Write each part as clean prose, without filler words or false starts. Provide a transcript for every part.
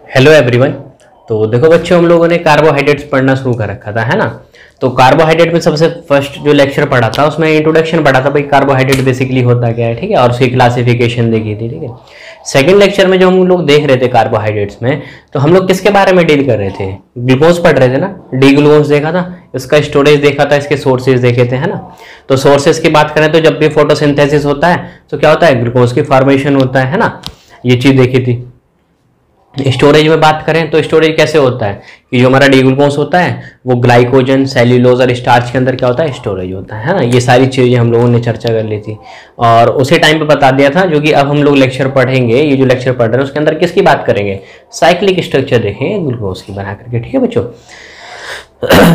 Hello everyone. तो देखो बच्चों, हम लोगों ने कार्बोहाइड्रेट्स पढ़ना शुरू कर रखा था, है ना। तो कार्बोहाइड्रेट में सबसे फर्स्ट जो लेक्चर पढ़ा था उसमें इंट्रोडक्शन पढ़ा था, भाई कार्बोहाइड्रेट बेसिकली होता क्या है, ठीक है, और उसकी क्लासिफिकेशन देखी थी, ठीक है। सेकंड लेक्चर में जो हम लोग देख रहे थे कार्बोहाइड्रेट्स में, तो हम लोग किसके बारे में डील कर रहे थे? ग्लूकोज पढ़ रहे थे ना। डी ग्लूकोज देखा था, इसका स्टोरेज देखा था, इसके सोर्सेज देखे थे, है ना। तो सोर्सेज की बात करें तो जब भी फोटोसिंथेसिस होता है तो क्या होता है, ग्लूकोज की फॉर्मेशन होता है ना। ये चीज देखी थी। स्टोरेज में बात करें तो स्टोरेज कैसे होता है कि जो हमारा डी ग्लूकोज होता है वो ग्लाइकोजन, सेल्यूलोज और स्टार्च के अंदर क्या होता है, स्टोरेज होता है ना। ये सारी चीजें हम लोगों ने चर्चा कर ली थी और उसी टाइम पे बता दिया था, जो कि अब हम लोग लेक्चर पढ़ेंगे। ये जो लेक्चर पढ़ रहे हैं उसके अंदर किसकी बात करेंगे, साइक्लिक स्ट्रक्चर देखेंगे ग्लूकोज की बना करके, ठीक है बच्चों।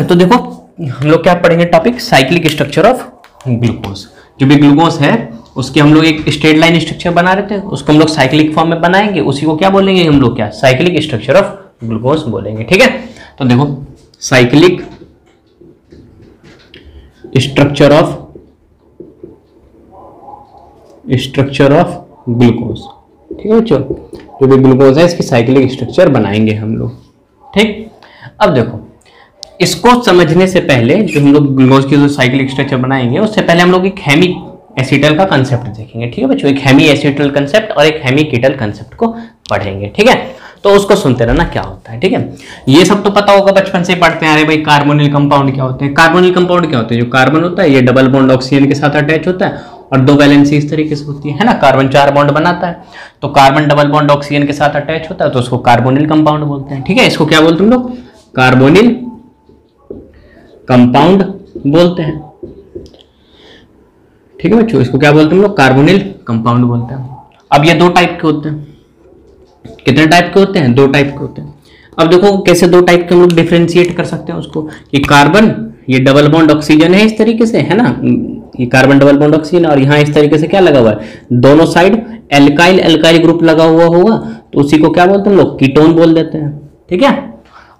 तो देखो हम लोग क्या पढ़ेंगे, topic cyclic structure of glucose. जो भी ग्लूकोज है उसके हम लोग एक स्ट्रेट लाइन स्ट्रक्चर बना रहे थे, उसको हम लोग साइक्लिक फॉर्म में बनाएंगे, उसी को क्या बोलेंगे हम लोग, क्या साइक्लिक स्ट्रक्चर ऑफ ग्लूकोज बोलेंगे, ठीक है। तो देखो साइक्लिक स्ट्रक्चर ऑफ ग्लूकोज, ठीक है बच्चों। जो भी ग्लूकोज है इसकी साइक्लिक स्ट्रक्चर बनाएंगे हम लोग, ठीक। अब देखो इसको समझने से पहले जो हम लोग ग्लूकोज की जो साइक्लिक स्ट्रक्चर बनाएंगे उससे पहले हम लोग एक हेमी एसिटल का कंसेप्ट देखेंगे, ठीक है बच्चों। एक हेमी एसिटल कंसेप्ट और एक हेमी कीटल कंसेप्ट को पढ़ेंगे, ठीक है। तो उसको सुनते रहना क्या होता है, ठीक है। ये सब तो पता होगा, बचपन से पढ़ते आ रहे भाई। कार्बोनिल कंपाउंड क्या होते हैं? कार्बोनिल कंपाउंड क्या होते हैं? जो कार्बन होता है ये डबल बॉन्ड ऑक्सीजन के साथ अटैच होता है और दो वैलेंसी इस तरीके से होती है ना। कार्बन 4 बॉन्ड बनाता है, तो कार्बन डबल बॉन्ड ऑक्सीजन के साथ अटैच होता है, तो उसको कार्बोनिल कंपाउंड बोलते हैं, ठीक है। इसको क्या बोलते हैं हम लोग, कार्बोनिल कंपाउंड बोलते हैं, ठीक है बच्चों। इसको क्या बोलते हैं हम लोग, कार्बोनिल कंपाउंड बोलते हैं। अब ये दो टाइप के होते हैं। कितने टाइप के होते हैं? दो टाइप के होते हैं। अब देखो कैसे दो टाइप के हम लोग डिफरेंशिएट कर सकते हैं उसको, कि कार्बन ये डबल बॉन्ड ऑक्सीजन है इस तरीके से, है ना। ये कार्बन डबल बॉन्ड ऑक्सीजन और यहाँ इस तरीके से क्या लगा हुआ है, दोनों साइड एल्काइल एल्काइल ग्रुप लगा हुआ होगा, तो उसी को क्या बोलते हैं हम लोग, कीटोन बोल देते हैं, ठीक है।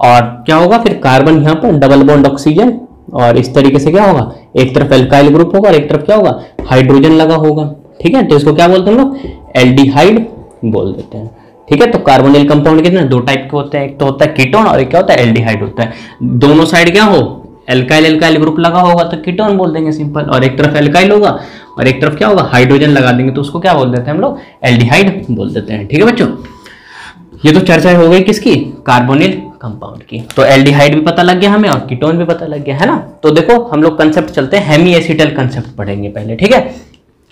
और क्या होगा फिर, कार्बन यहाँ पर डबल बॉन्ड ऑक्सीजन और इस तरीके से क्या होगा, एक तरफ एल्काइल ग्रुप होगा और एक तरफ क्या होगा, हाइड्रोजन लगा होगा, ठीक है। तो इसको क्या बोलते हैं हम लोग, एल्डिहाइड बोल देते हैं, ठीक है। तो कार्बोनिल कंपाउंड कितने, दो टाइप के होते हैं। एक तो होता है कीटोन और एक क्या होता है, एल्डिहाइड होता है। दोनों साइड क्या हो, एल्काइल एल्काइल ग्रुप लगा होगा तो कीटोन बोल देंगे सिंपल, और एक तरफ एल्काइल होगा और एक तरफ क्या होगा, हाइड्रोजन लगा देंगे तो उसको क्या बोल देते हैं हम लोग, एल्डिहाइड बोल देते हैं, ठीक है बच्चों। ये तो चर्चा हो गई किसकी, कार्बोनिल कंपाउंड की। तो एल्डिहाइड भी पता लग गया हमें और कीटोन भी पता लग गया, है ना। तो देखो हम लोग कंसेप्ट चलते हैं, हेमी एसिटल कंसेप्ट पढ़ेंगे पहले, ठीक है।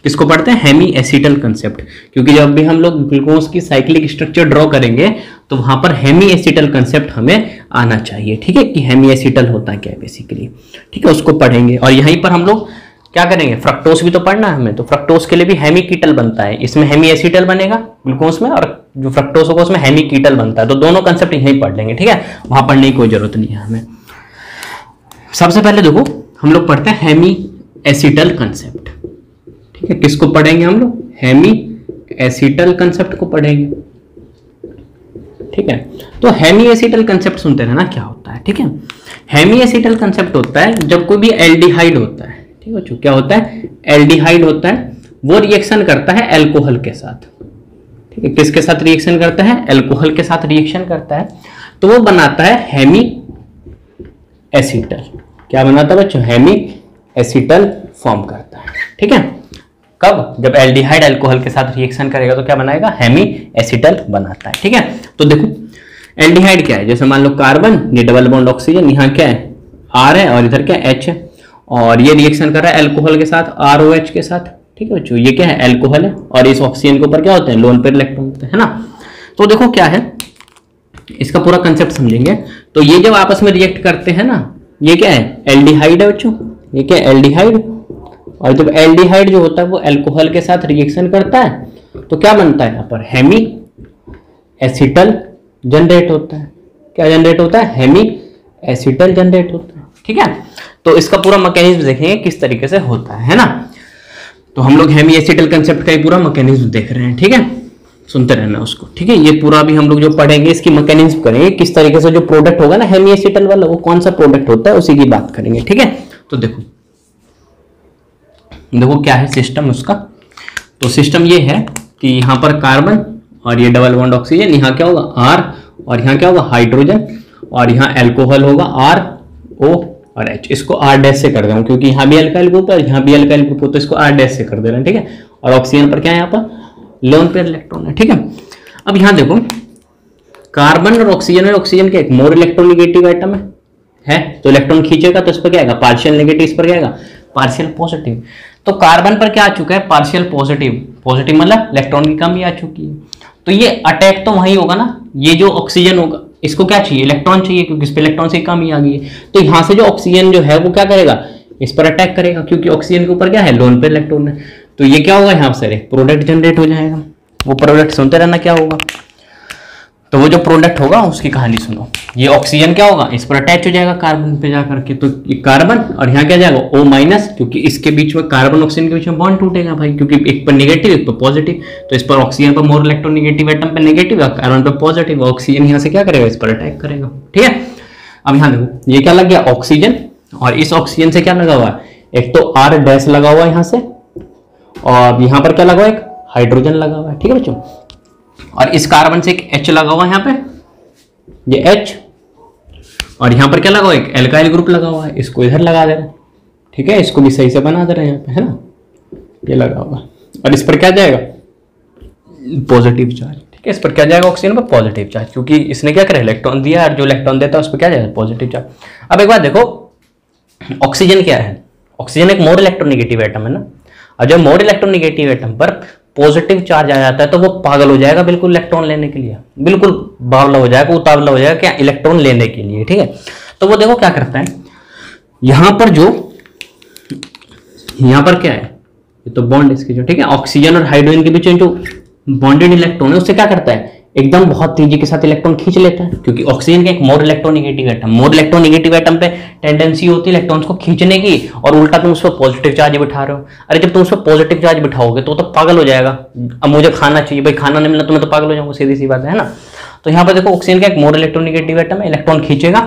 किसको पढ़ते हैं, हेमी एसिटल कंसेप्ट, क्योंकि जब भी हम लोग ग्लूकोज की साइक्लिक स्ट्रक्चर ड्रॉ करेंगे तो वहां पर हेमी एसिटल कंसेप्ट हमें आना चाहिए, ठीक है, कि हेमी एसिटल होता क्या है बेसिकली, ठीक है। उसको पढ़ेंगे और यहीं पर हम लोग क्या करेंगे, फ्रक्टोज भी तो पढ़ना है हमें, तो फ्रक्टोज के लिए भी हेमी कीटल बनता है। इसमें हेमी एसिटल बनेगा ग्लूकोज में और जो फ्रक्टोज होगा उसमें हेमी कीटल बनता है। तो दोनों कंसेप्ट यहीं पढ़ लेंगे, ठीक है, वहां पढ़ने की कोई जरूरत नहीं है हमें। सबसे पहले देखो हम लोग पढ़ते हैं हेमी एसिटल कंसेप्ट, ठीक है। किसको पढ़ेंगे हम लोग, हेमी एसिटल कंसेप्ट को पढ़ेंगे, ठीक है। तो हेमी एसिटल कंसेप्ट सुनते रहना क्या होता है, ठीक है। हेमी एसिटल कंसेप्ट होता है जब कोई भी एल्डिहाइड होता है, ठीक है। क्या होता है, एल्डिहाइड होता है, वो रिएक्शन करता है एल्कोहल के साथ, ठीक है। किसके साथ रिएक्शन करता है, एल्कोहल के साथ रिएक्शन करता है, तो वो बनाता है हेमी एसिटल। क्या बनाता है बच्चों, हेमी एसिटल फॉर्म करता है, ठीक है। कब, जब एल्डिहाइड अल्कोहल के साथ रिएक्शन करेगा तो क्या बनाएगा, हेमी एसिटल बनाता है, ठीक है। तो देखो एल्डिहाइड क्या है, जैसे मान लो कार्बन, ये डबल बॉन्ड ऑक्सीजन, यहाँ क्या है, R है और इधर क्या H है, और ये रिएक्शन कर रहा है अल्कोहल के साथ, ROH के साथ, ठीक है बच्चों। ये क्या है, अल्कोहल है और इस ऑक्सीजन के ऊपर क्या होते हैं, लोन पेयर इलेक्ट्रॉन होते हैं, है ना। तो देखो क्या है, इसका पूरा कंसेप्ट समझेंगे। तो ये जब आपस में रिएक्ट करते हैं ना, ये क्या है, एल्डिहाइड है बच्चों, ये क्या है, एल्डिहाइड। और जब एल्डिहाइड जो होता है वो अल्कोहल के साथ रिएक्शन करता है तो क्या बनता है, यहाँ पर हेमी एसिटल जनरेट होता है। क्या जनरेट होता है, हेमी एसिटल जनरेट होता है, ठीक है। तो इसका पूरा मैकेनिज्म देखेंगे किस तरीके से होता है ना। तो हम लोग हेमी एसिटल कंसेप्ट का ही पूरा मैकेनिज्म देख रहे हैं, ठीक है, सुनते रहना उसको, ठीक है। ये पूरा भी हम लोग जो पढ़ेंगे इसकी मैकेनिज्म करेंगे, किस तरीके से जो प्रोडक्ट होगा ना हेमी एसिटल वाला, वो कौन सा प्रोडक्ट होता है उसी की बात करेंगे, ठीक है। तो देखो क्या है सिस्टम उसका। तो सिस्टम ये है कि यहाँ पर कार्बन और ये डबल बॉन्ड ऑक्सीजन, यहाँ क्या होगा, R और यहाँ क्या होगा हाइड्रोजन, और यहाँ एल्कोहल होगा RO और H। इसको R डैश से कर दे रहा हूँ क्योंकि यहाँ भी अल्काइल ग्रुप है और यहाँ भी अल्काइल ग्रुप है, तो इसको R डैश से कर दे रहे हैं, ठीक है। और ऑक्सीजन पर क्या है यहाँ पर लोन पेयर इलेक्ट्रॉन है, ठीक है। अब यहाँ देखो कार्बन और ऑक्सीजन के एक मोर इलेक्ट्रोनेगेटिव एटम है तो इलेक्ट्रॉन खींचेगा तो इस पर क्या आएगा पार्शियल नेगेटिव, इस पर क्या आएगा पार्शियल पॉजिटिव। तो कार्बन पर क्या आ चुका है पार्शियल पॉजिटिव, पॉजिटिव मतलब इलेक्ट्रॉन की कमी आ चुकी है। तो ये अटैक तो वही होगा ना, ये जो ऑक्सीजन होगा इसको क्या चाहिए इलेक्ट्रॉन चाहिए क्योंकि इस पे इलेक्ट्रॉन से कमी आ गई है। तो यहाँ से जो ऑक्सीजन जो है वो क्या करेगा इस पर अटैक करेगा क्योंकि ऑक्सीजन के ऊपर क्या है लोन पेयर इलेक्ट्रॉन है। तो ये क्या होगा यहाँ से प्रोडक्ट जनरेट हो जाएगा। वो प्रोडक्ट सुनते रहना क्या होगा। तो वो जो प्रोडक्ट होगा उसकी कहानी सुनो। ये ऑक्सीजन क्या होगा इस पर अटैच हो जाएगा कार्बन पे जाकर के, तो ये कार्बन और यहाँ क्या जाएगा O माइनस, क्योंकि इसके बीच में कार्बन ऑक्सीजन के बीच में बॉन्ड टूटेगा भाई, क्योंकि एक पर नेगेटिव एक पर पॉजिटिव। तो इस पर ऑक्सीजन पर मोर इलेक्ट्रोनेगेटिव एटम पे नेगेटिव, कार्बन पर पॉजिटिव। ऑक्सीजन यहाँ से क्या करेगा इस पर अटैक करेगा, ठीक है। अब यहाँ देखो ये क्या लग गया ऑक्सीजन, और इस ऑक्सीजन से क्या लगा हुआ है एक तो R डैश लगा हुआ है यहाँ से, और यहाँ पर क्या लगा हुआ है एक हाइड्रोजन लगा हुआ है, ठीक है बच्चों। और इस कार्बन से एक H लगा हुआ है यहाँ पे ये H, और यहाँ पर क्या लगा हुआ है एक एल्काइल ग्रुप लगा हुआ है, इसको इधर लगा दे रहे हैं, ठीक है। इसको भी सही से बना दे रहे हैं यहाँ पे, है ना, ये लगा हुआ। और इस पर क्या जाएगा पॉजिटिव चार्ज, ठीक है। इस पर क्या जाएगा ऑक्सीजन पर पॉजिटिव चार्ज, क्योंकि इसने क्या करा इलेक्ट्रॉन दिया, और जो इलेक्ट्रॉन देता है उस पर क्या जाएगा पॉजिटिव चार्ज। अब एक बात देखो ऑक्सीजन क्या है, ऑक्सीजन एक मोर इलेक्ट्रोनेगेटिव एटम है ना, और जब मोर इलेक्ट्रोनेगेटिव एटम पर पॉजिटिव चार्ज आ जाता है तो वो पागल हो जाएगा बिल्कुल इलेक्ट्रॉन लेने के लिए, बिल्कुल बावला हो जाएगा, उतावला हो जाएगा क्या इलेक्ट्रॉन लेने के लिए, ठीक है। तो वो देखो क्या करता है यहां पर जो यहां पर क्या है ये तो बॉन्ड इसकी जो, ठीक है, ऑक्सीजन और हाइड्रोजन के बीच में जो बॉन्डेड इलेक्ट्रॉन है उससे क्या करता है एकदम बहुत तेजी के साथ इलेक्ट्रॉन खींच लेता है, क्योंकि ऑक्सीजन का एक more electronegative atom, more electronegative atom पे टेंडेंसी होती है इलेक्ट्रॉन्स को खींचने की, और उल्टा तुम उस पर पॉजिटिव चार्ज बिठा रहे हो। अरे जब तुम उस पर पॉजिटिव चार्ज बिठाओगे तो पागल हो जाएगा, अब मुझे खाना चाहिए भाई, खाना नहीं मिला तो मैं तो पागल हो जाऊंगा, सीधी सी बात है ना। तो यहाँ पर देखो ऑक्सीजन का एक मोर इलेक्ट्रोनेगेटिव एटम है, इलेक्ट्रॉन खींचेगा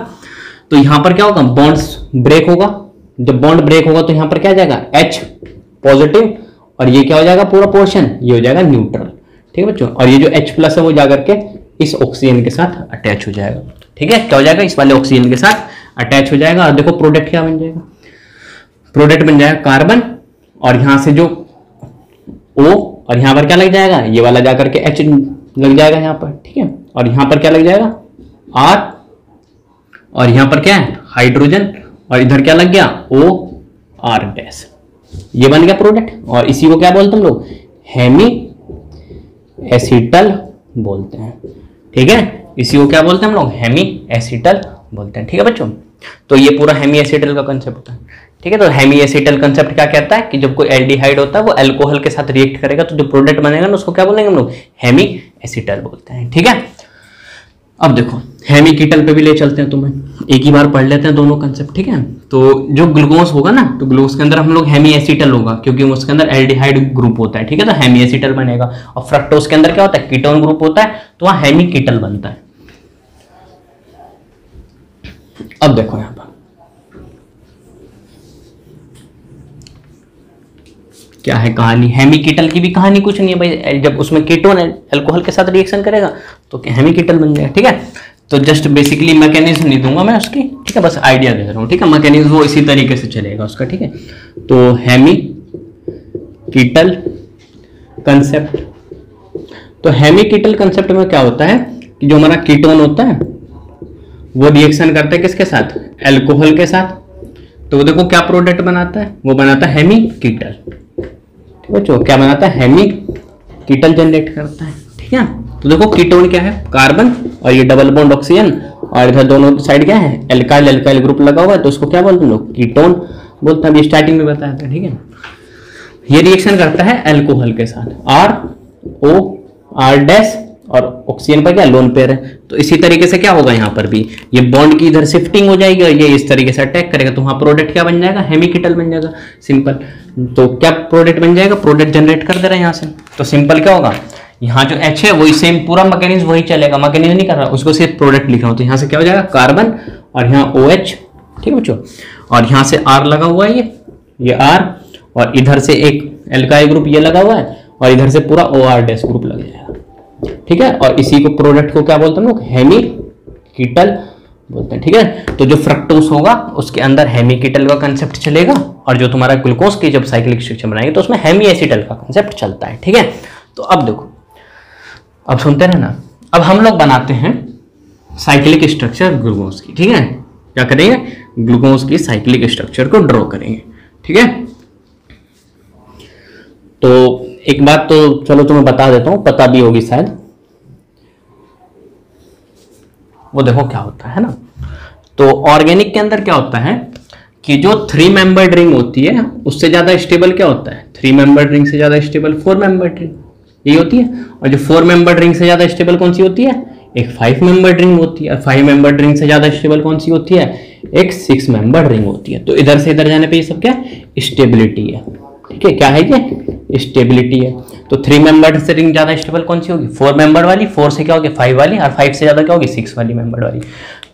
तो यहाँ पर क्या होगा बॉन्ड्स ब्रेक होगा, जब बॉन्ड ब्रेक होगा तो यहाँ पर क्या जाएगा H पॉजिटिव, और ये क्या हो जाएगा पूरा पोर्शन ये हो जाएगा न्यूट्रल, ठीक है बच्चों। और ये जो H प्लस है वो जाकर के इस ऑक्सीजन के साथ अटैच हो जाएगा, ठीक है, क्या हो जाएगा इस वाले ऑक्सीजन के साथ अटैच हो जाएगा। और देखो प्रोडक्ट क्या बन जाएगा, प्रोडक्ट बन जाएगा कार्बन, और यहां से जो O, और यहां पर क्या लग जाएगा ये वाला जाकर के H लग जाएगा यहाँ पर, ठीक है। और यहां पर क्या लग जाएगा R, और यहां पर क्या है हाइड्रोजन, और इधर क्या लग गया O R डैश, ये बन गया प्रोडक्ट। और इसी को क्या बोलते हैं हम लोग हेमी एसिटल बोलते हैं, ठीक है, इसी को क्या बोलते हैं हम लोग हेमी एसिटल बोलते हैं, ठीक है बच्चों। तो ये पूरा हेमी एसिटल का कंसेप्ट होता है, ठीक है। तो हेमी एसिटल कंसेप्ट क्या कहता है कि जब कोई एल्डिहाइड होता है वो अल्कोहल के साथ रिएक्ट करेगा तो जो प्रोडक्ट बनेगा ना उसको क्या बोलेंगे हम लोग हेमी एसिटल बोलते हैं, ठीक है। अब देखो हेमी कीटल पे भी ले चलते हैं तुम्हें, एक ही बार पढ़ लेते हैं दोनों कंसेप्ट, ठीक है। तो जो ग्लूकोज होगा ना तो ग्लूकोज के अंदर हम लोग हेमी एसिटल होगा क्योंकि उसके अंदर एल्डिहाइड ग्रुप होता है, ठीक है, तो हेमी एसिटल बनेगा। और फ्रक्टोज के अंदर क्या होता है कीटोन ग्रुप होता है तो वहां हेमी कीटल बनता है। अब देखो यहां पर क्या है कहानी, हेमी कीटल की भी कहानी कुछ नहीं है भाई, जब उसमें कीटोन अल्कोहल के साथ रिएक्शन करेगा तो हेमी कीटल बन जाएगा, ठीक है। तो जस्ट बेसिकली मैकेनिज्म नहीं दूंगा मैं उसकी, ठीक है, बस आइडिया दे रहा हूँ, ठीक है। मैकेनिज्म वो इसी तरीके से चलेगा उसका, ठीक है। तो हेमी कीटल कंसेप्ट, तो हेमी कीटल कंसेप्ट में क्या होता है कि जो हमारा कीटोन होता है वो रिएक्शन करता है किसके साथ अल्कोहल के साथ, तो वो देखो क्या प्रोडक्ट बनाता है वो बनाता है हेमी कीटल, बच्चों क्या बनाता है हेमी कीटल जनरेट करता है, ठीक है। तो देखो कीटोन क्या है कार्बन, और ये डबल बॉन्ड ऑक्सीजन, और इधर दोनों साइड क्या है एल्काइल एल्काइल ग्रुप लगा हुआ है तो उसको क्या बोलते हैं लोग कीटोन बोलते हैं, अभी स्टार्टिंग में बताया था, ठीक है। ये रिएक्शन करता है अल्कोहल के साथ RO R डैश, और ऑक्सीजन पर क्या लोन पेयर है, तो इसी तरीके से क्या होगा यहाँ पर भी ये बॉन्ड की इधर शिफ्टिंग हो जाएगी और ये इस तरीके से अटैक करेगा तो वहां प्रोडक्ट क्या बन जाएगा हेमी कीटल बन जाएगा, सिंपल। तो क्या प्रोडक्ट बन जाएगा प्रोडक्ट जनरेट कर दे रहे हैं यहाँ से, तो सिंपल क्या होगा यहाँ जो H है वही सेम पूरा मैकेनिज्म वही चलेगा, मैकेनिज्म नहीं कर रहा उसको सिर्फ प्रोडक्ट लिख रहा हूँ, तो यहाँ से क्या हो जाएगा कार्बन और यहाँ OH, ठीक है बच्चों, और यहाँ से R लगा हुआ है ये R, और इधर से एक एल्काइल ग्रुप ये लगा हुआ है और इधर से पूरा OR डैश ग्रुप लग जाएगा, ठीक है, और इसी को प्रोडक्ट को क्या बोलते हैं लोग, हेमीकीटल बोलते हैं। ठीक है, तो जो फ्रक्टोज होगा उसके अंदर हेमीकीटल का कंसेप्ट चलेगा, और जो तुम्हारा ग्लूकोज की जब साइक्लिक स्ट्रक्चर बनाएंगे तो उसमें हेमी एसिटल का कंसेप्ट चलता है। ठीक है, तो अब देखो, अब सुनते रहना, अब हम लोग बनाते हैं साइक्लिक स्ट्रक्चर ग्लूकोज की। ठीक है, क्या करेंगे, ग्लूकोज की साइक्लिक स्ट्रक्चर को ड्रॉ करेंगे। ठीक है, तो एक बात तो चलो तुम्हें बता देता हूं, पता भी होगी शायद, वो देखो क्या होता है ना। तो ऑर्गेनिक के अंदर क्या होता है कि जो 3 मेंबर्ड रिंग होती है उससे ज्यादा स्टेबल क्या होता है, 3 मेंबर्ड रिंग से ज्यादा स्टेबल 4 मेंबर्ड रिंग, यही होती है। और जो 4 मेंबर्ड रिंग से ज्यादा स्टेबल कौन सी होती है, एक 5 मेंबर्ड रिंग होती है। 5 मेंबर्ड रिंग से ज्यादा स्टेबल कौन सी होती है, एक 6 मेंबर्ड रिंग होती है। तो इधर से इधर जाने पे ये सब क्या है, स्टेबिलिटी है। ठीक है, क्या है ये, स्टेबिलिटी है। तो 3 मेंबर्ड से रिंग ज्यादा स्टेबल कौन सी होगी, 4 मेंबर वाली, 4 से क्या होगी 5 वाली, और 5 से ज्यादा क्या होगी 6 वाली मेंबर वाली।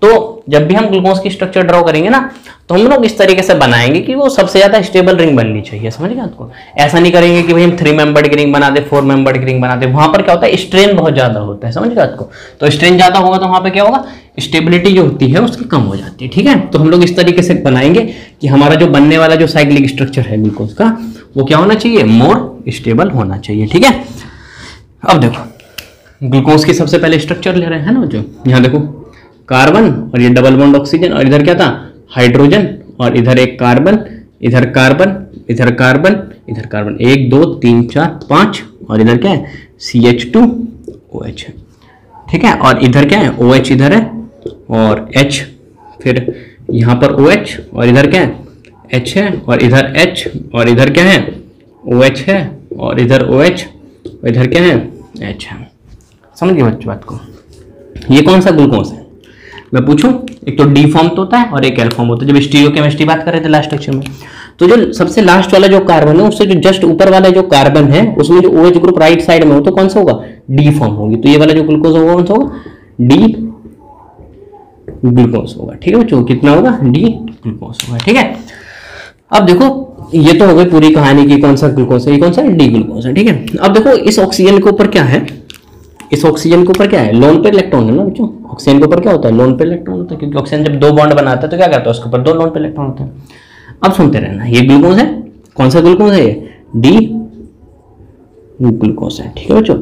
तो जब भी हम ग्लूकोज की स्ट्रक्चर ड्रॉ करेंगे ना, तो हम लोग इस तरीके से बनाएंगे कि वो सबसे ज्यादा स्टेबल रिंग बननी चाहिए, समझ गए आपको। ऐसा नहीं करेंगे कि भाई हम 3 मेंबर्ड की रिंग बना दे, 4 मेंबर्ड की रिंग बना दे, वहां पर क्या होता है, स्ट्रेन बहुत ज्यादा होता है, समझ गए आपको। तो स्ट्रेन ज्यादा होगा तो वहां पर क्या होगा, स्टेबिलिटी जो होती है उसकी कम हो जाती है। ठीक है, तो हम लोग इस तरीके से बनाएंगे कि हमारा जो बनने वाला जो साइक्लिक स्ट्रक्चर है ग्लूकोज का, वो क्या होना चाहिए, मोर स्टेबल होना चाहिए। ठीक है, अब देखो ग्लूकोज की सबसे पहले स्ट्रक्चर ले रहे हैं ना, जो यहाँ देखो कार्बन और ये डबल बॉन्ड ऑक्सीजन, और इधर क्या था, हाइड्रोजन, और इधर एक कार्बन, इधर कार्बन, इधर कार्बन, इधर कार्बन, 1 2 3 4 5, और इधर क्या है, CH2OH है। ठीक है, और इधर क्या है, OH इधर है और H, फिर यहाँ पर OH, और इधर क्या है, H है, और इधर H, और इधर क्या है, OH है, और इधर OH, और इधर क्या है, H है। समझ गए बच्चों बात को। ये कौन सा ग्लूकोज है, मैं पूछूं, एक तो डी फॉर्म तो होता है और एक एल फॉर्म होता है। जब स्टीरियोकेमिस्ट्री बात कर रहे थे लास्ट लेक्चर में, तो जो सबसे लास्ट वाला जो कार्बन है उससे जो जस्ट ऊपर वाला जो कार्बन है उसमें जो OH ग्रुप राइट साइड में हो तो कौन सा होगा, डी फॉर्म होगी। तो ये वाला जो ग्लूकोज होगा कौन सा होगा, डी ग्लूकोज होगा। ठीक है बच्चों, कितना होगा, डी ग्लूकोज होगा। ठीक है, अब देखो ये तो हो गई पूरी कहानी की कौन सा ग्लूकोज है, ये कौन सा डी ग्लूकोज है। ठीक है, अब देखो इस ऑक्सीजन के ऊपर क्या है, इस ऑक्सीजन के ऊपर क्या है, लोन पेयर इलेक्ट्रॉन है ना बच्चों। ऑक्सीजन के ऊपर क्या होता है, लोन पेयर इलेक्ट्रॉन होता है, क्योंकि ऑक्सीजन जब 2 बॉन्ड बनाता है तो क्या करता है, उसके ऊपर 2 लोन पेयर इलेक्ट्रॉन होते हैं। अब सुनते रहना, ये ग्लूकोज है, कौन सा ग्लूकोज है, ये डी ग्लूकोज है। ठीक है बच्चों,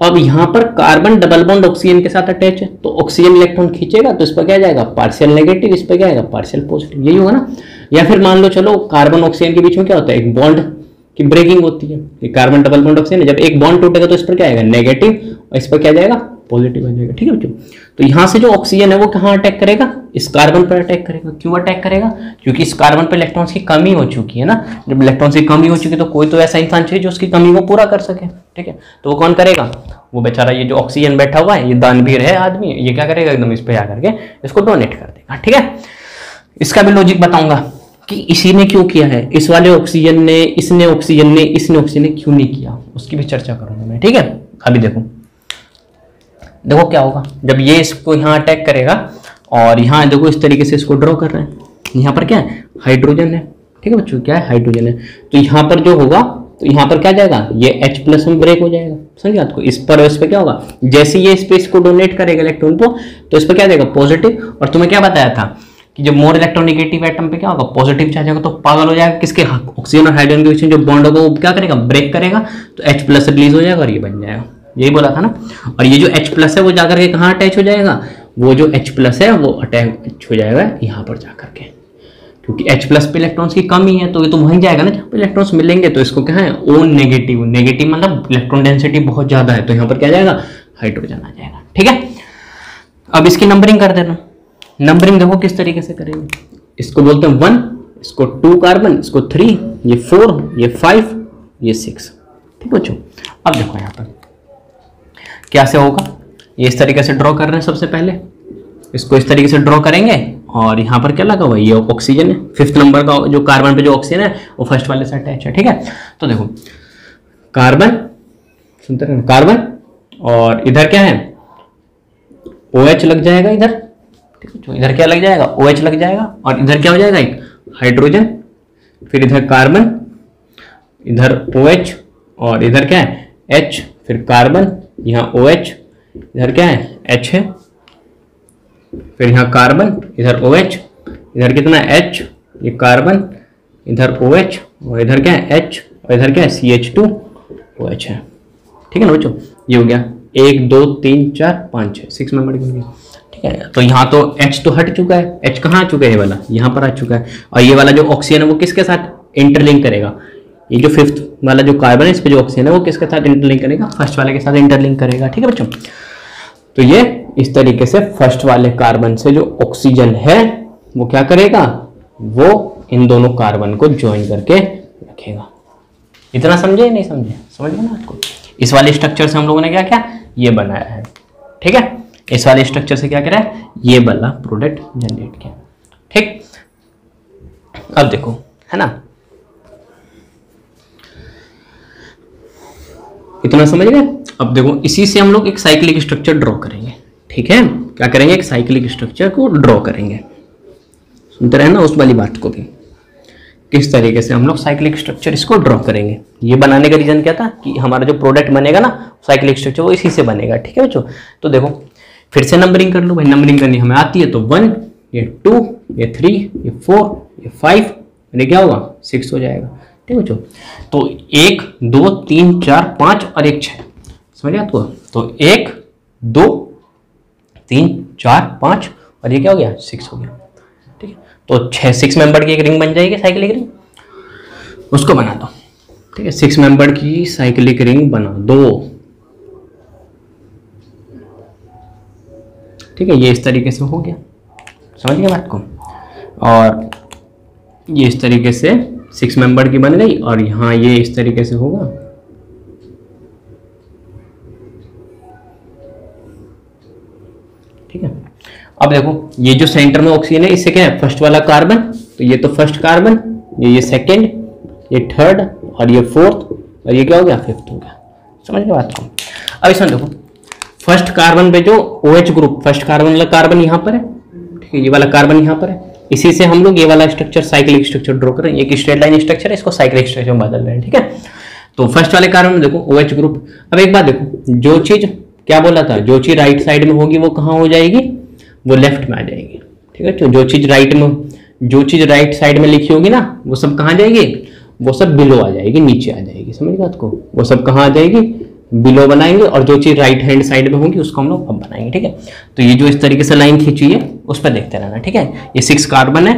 अब यहाँ पर कार्बन डबल बॉन्ड ऑक्सीजन के साथ अटैच है, तो ऑक्सीजन इलेक्ट्रॉन खींचेगा तो इस पर क्या जाएगा, पार्शियल नेगेटिव, इस पर क्या आएगा, पार्शियल पॉजिटिव, यही होगा ना। या फिर मान लो चलो कार्बन ऑक्सीजन के बीच में क्या होता है, एक बॉन्ड की ब्रेकिंग होती है, ये कार्बन डबल बॉन्ड ऑक्सीजन, जब एक बॉन्ड टूटेगा तो इस पर क्या आएगा, नेगेटिव, और इस पर क्या जाएगा, पॉजिटिव आ जाएगा। ठीक है बच्चों, तो यहाँ से जो ऑक्सीजन है वो कहाँ अटैक करेगा, इस कार्बन पर अटैक करेगा। क्यों अटैक करेगा, क्योंकि इस कार्बन पर इलेक्ट्रॉन्स की कमी हो चुकी है ना। जब इलेक्ट्रॉन्स की कमी हो चुकी है तो कोई तो ऐसा इंसान चाहिए जो उसकी कमी को पूरा कर सके। ठीक है, तो वो कौन करेगा, वो बेचारा ये जो ऑक्सीजन बैठा हुआ है, ये दानवीर है आदमी, ये क्या करेगा, एकदम इस पे आकर के इसको डोनेट कर देगा। ठीक है, इसका भी लॉजिक बताऊंगा कि इसी ने क्यों किया है, इस वाले ऑक्सीजन ने, इसने ऑक्सीजन ने, इसने ऑक्सीजन ने क्यों नहीं किया, उसकी भी चर्चा करूंगा मैं। ठीक है, अभी देखो देखो क्या होगा जब ये इसको यहाँ अटैक करेगा, और यहाँ देखो इस तरीके से इसको ड्रॉ कर रहे हैं, यहाँ पर क्या है, हाइड्रोजन है। ठीक है बच्चों, क्या है, हाइड्रोजन है। तो यहाँ पर जो होगा, तो यहाँ पर क्या जाएगा, ये H+ में ब्रेक हो जाएगा, समझिए आपको। इस पर इस पर क्या होगा, जैसे ये स्पेस को डोनेट करेगा इलेक्ट्रॉन को, तो इस पर क्या देगा, पॉजिटिव। और तुम्हें क्या बताया था कि जब मोर इलेक्ट्रोनेगेटिव एटम पे क्या होगा, पॉजिटिव चार्ज होगा, तो पागल हो जाएगा, किसके, ऑक्सीजन और हाइड्रोजन के बीच में जो बॉन्ड होगा वो क्या करेगा, ब्रेक करेगा, तो H+ रिलीज हो जाएगा और ये बन जाएगा, यही बोला था ना। और ये जो H+ है वो जाकर के कहाँ अटैच हो जाएगा, वो जो H+ है वो अटैच हो जाएगा यहाँ पर जाकर के, क्योंकि H+ पे इलेक्ट्रॉन्स की कमी है, तो ये तो वहीं जाएगा ना जहाँ पे इलेक्ट्रॉन्स मिलेंगे। तो इसको क्या है, O नेगेटिव, नेगेटिव मतलब इलेक्ट्रॉन डेंसिटी बहुत ज्यादा है, तो यहाँ पर क्या जाएगा, हाइड्रोजन आ जाएगा। ठीक है, अब इसकी नंबरिंग कर देना। नंबरिंग देखो किस तरीके से करेंगे, इसको बोलते हैं 1, इसको 2 कार्बन, इसको 3, ये 4, ये 5, ये 6। ठीक बच्चों, अब देखो यहाँ पर क्या से होगा, ये इस तरीके से ड्रॉ कर रहे हैं। सबसे पहले इसको इस तरीके से ड्रॉ करेंगे, और यहाँ पर क्या लगा हुआ है, ये ऑक्सीजन है, 5th नंबर का जो कार्बन पे जो ऑक्सीजन है वो फर्स्ट वाले से अटैच है। ठीक है, तो देखो कार्बन, सुनते रहे, कार्बन, और इधर क्या है, OH लग जाएगा इधर। ठीक है, इधर क्या लग जाएगा, OH लग जाएगा, और इधर क्या हो जाएगा, एक हाइड्रोजन, फिर इधर कार्बन, इधर OH, और इधर क्या है, H, फिर कार्बन, यहाँ OH, इधर क्या है H है, फिर यहाँ कार्बन, इधर OH, इधर कितना H, ये कार्बन, इधर OH और इधर क्या है H और इधर क्या है CH2OH है। ठीक है ना बच्चों, ये हो गया 1 2 3 4 5 6 6 मेंबर की होगी। ठीक है, तो यहाँ तो H तो हट चुका है, H कहाँ आ चुका है, ये वाला यहाँ पर आ चुका है, और ये वाला जो ऑक्सीजन है वो किसके साथ इंटरलिंक करेगा, ये जो फिफ्थ वाला जो कार्बन है इस पे जो ऑक्सीजन है वो किसके साथ इंटरलिंक करेगा, फर्स्ट वाले के साथ इंटरलिंक करेगा। ठीक है बच्चों, तो ये इस तरीके से फर्स्ट वाले कार्बन से जो ऑक्सीजन है वो क्या करेगा, वो इन दोनों कार्बन को ज्वाइन करके रखेगा। इतना समझे नहीं समझे, समझ गए ना आपको। इस वाले स्ट्रक्चर से हम लोगों ने क्या क्या ये बनाया है। ठीक है, इस वाले स्ट्रक्चर से क्या करा है, ये वाला प्रोडक्ट जनरेट किया। ठीक, अब देखो है ना, इतना समझ गए। अब देखो इसी से हम लोग एक साइक्लिक स्ट्रक्चर ड्रॉ करेंगे। ठीक है, क्या करेंगे, एक साइक्लिक स्ट्रक्चर को ड्रॉ करेंगे। सुनते रहे ना उस वाली बात को भी, किस तरीके से हम लोग साइक्लिक स्ट्रक्चर इसको ड्रॉ करेंगे। ये बनाने का रीजन क्या था कि हमारा जो प्रोडक्ट बनेगा ना साइक्लिक स्ट्रक्चर वो इसी से बनेगा। ठीक है बच्चों, तो देखो फिर से नंबरिंग कर लो भाई, नंबरिंग करनी हमें आती है। तो 1, ये 2, ये 3, ये 4, ये 5, ये क्या होगा 6 हो जाएगा। ठीक है बच्चों, तो 1 2 3 4 5 और 1 6, समझ गया आपको। तो 1 2 3 4 5 और ये क्या हो गया 6 हो गया। ठीक है, तो 6 मेंबर की एक रिंग बन जाएगी साइक्लिक रिंग, उसको बना दो। ठीक है, 6 मेंबर की साइक्लिक रिंग बना दो। ठीक है, ये इस तरीके से हो गया, समझ गए बात को। और ये इस तरीके से 6 मेंबर की बन गई, और यहाँ ये इस तरीके से होगा। ठीक है, अब देखो ये जो सेंटर में ऑक्सीजन है इससे क्या है, फर्स्ट वाला कार्बन, तो ये तो फर्स्ट कार्बन, ये सेकंड, ये थर्ड और ये फोर्थ, और ये क्या हो गया फिफ्थ हो गया। समझ गए बात को। अब इसमें देखो फर्स्ट कार्बन पे जो OH ग्रुप, फर्स्ट कार्बन वाला कार्बन यहाँ पर है। ठीक है, ये वाला कार्बन यहाँ पर है, इसी से हम लोग ये वाला स्ट्रक्चर साइक्लिक स्ट्रक्चर ड्रॉ करें। एक स्ट्रेट लाइन स्ट्रक्चर है, इसको साइक्लिक स्ट्रक्चर में बदल रहे हैं। ठीक है, तो फर्स्ट वाले कार्बन में देखो OH ग्रुप। अब एक बात देखो, जो चीज क्या बोला था, जो चीज राइट साइड में होगी वो कहाँ हो जाएगी, वो लेफ्ट में आ जाएगी। ठीक है, जो चीज राइट साइड में लिखी होगी ना वो सब कहाँ जाएगी, वो सब बिलो आ जाएगी, नीचे आ जाएगी। समझ गए बात को, वो सब कहाँ आ जाएगी, बिलो बनाएंगे, और जो चीज राइट हैंड साइड में होगी उसको हम लोग अब बनाएंगे। ठीक है, तो ये जो इस तरीके से लाइन खींची है उस पर देखते रहना। ठीक है, ये 6 कार्बन है,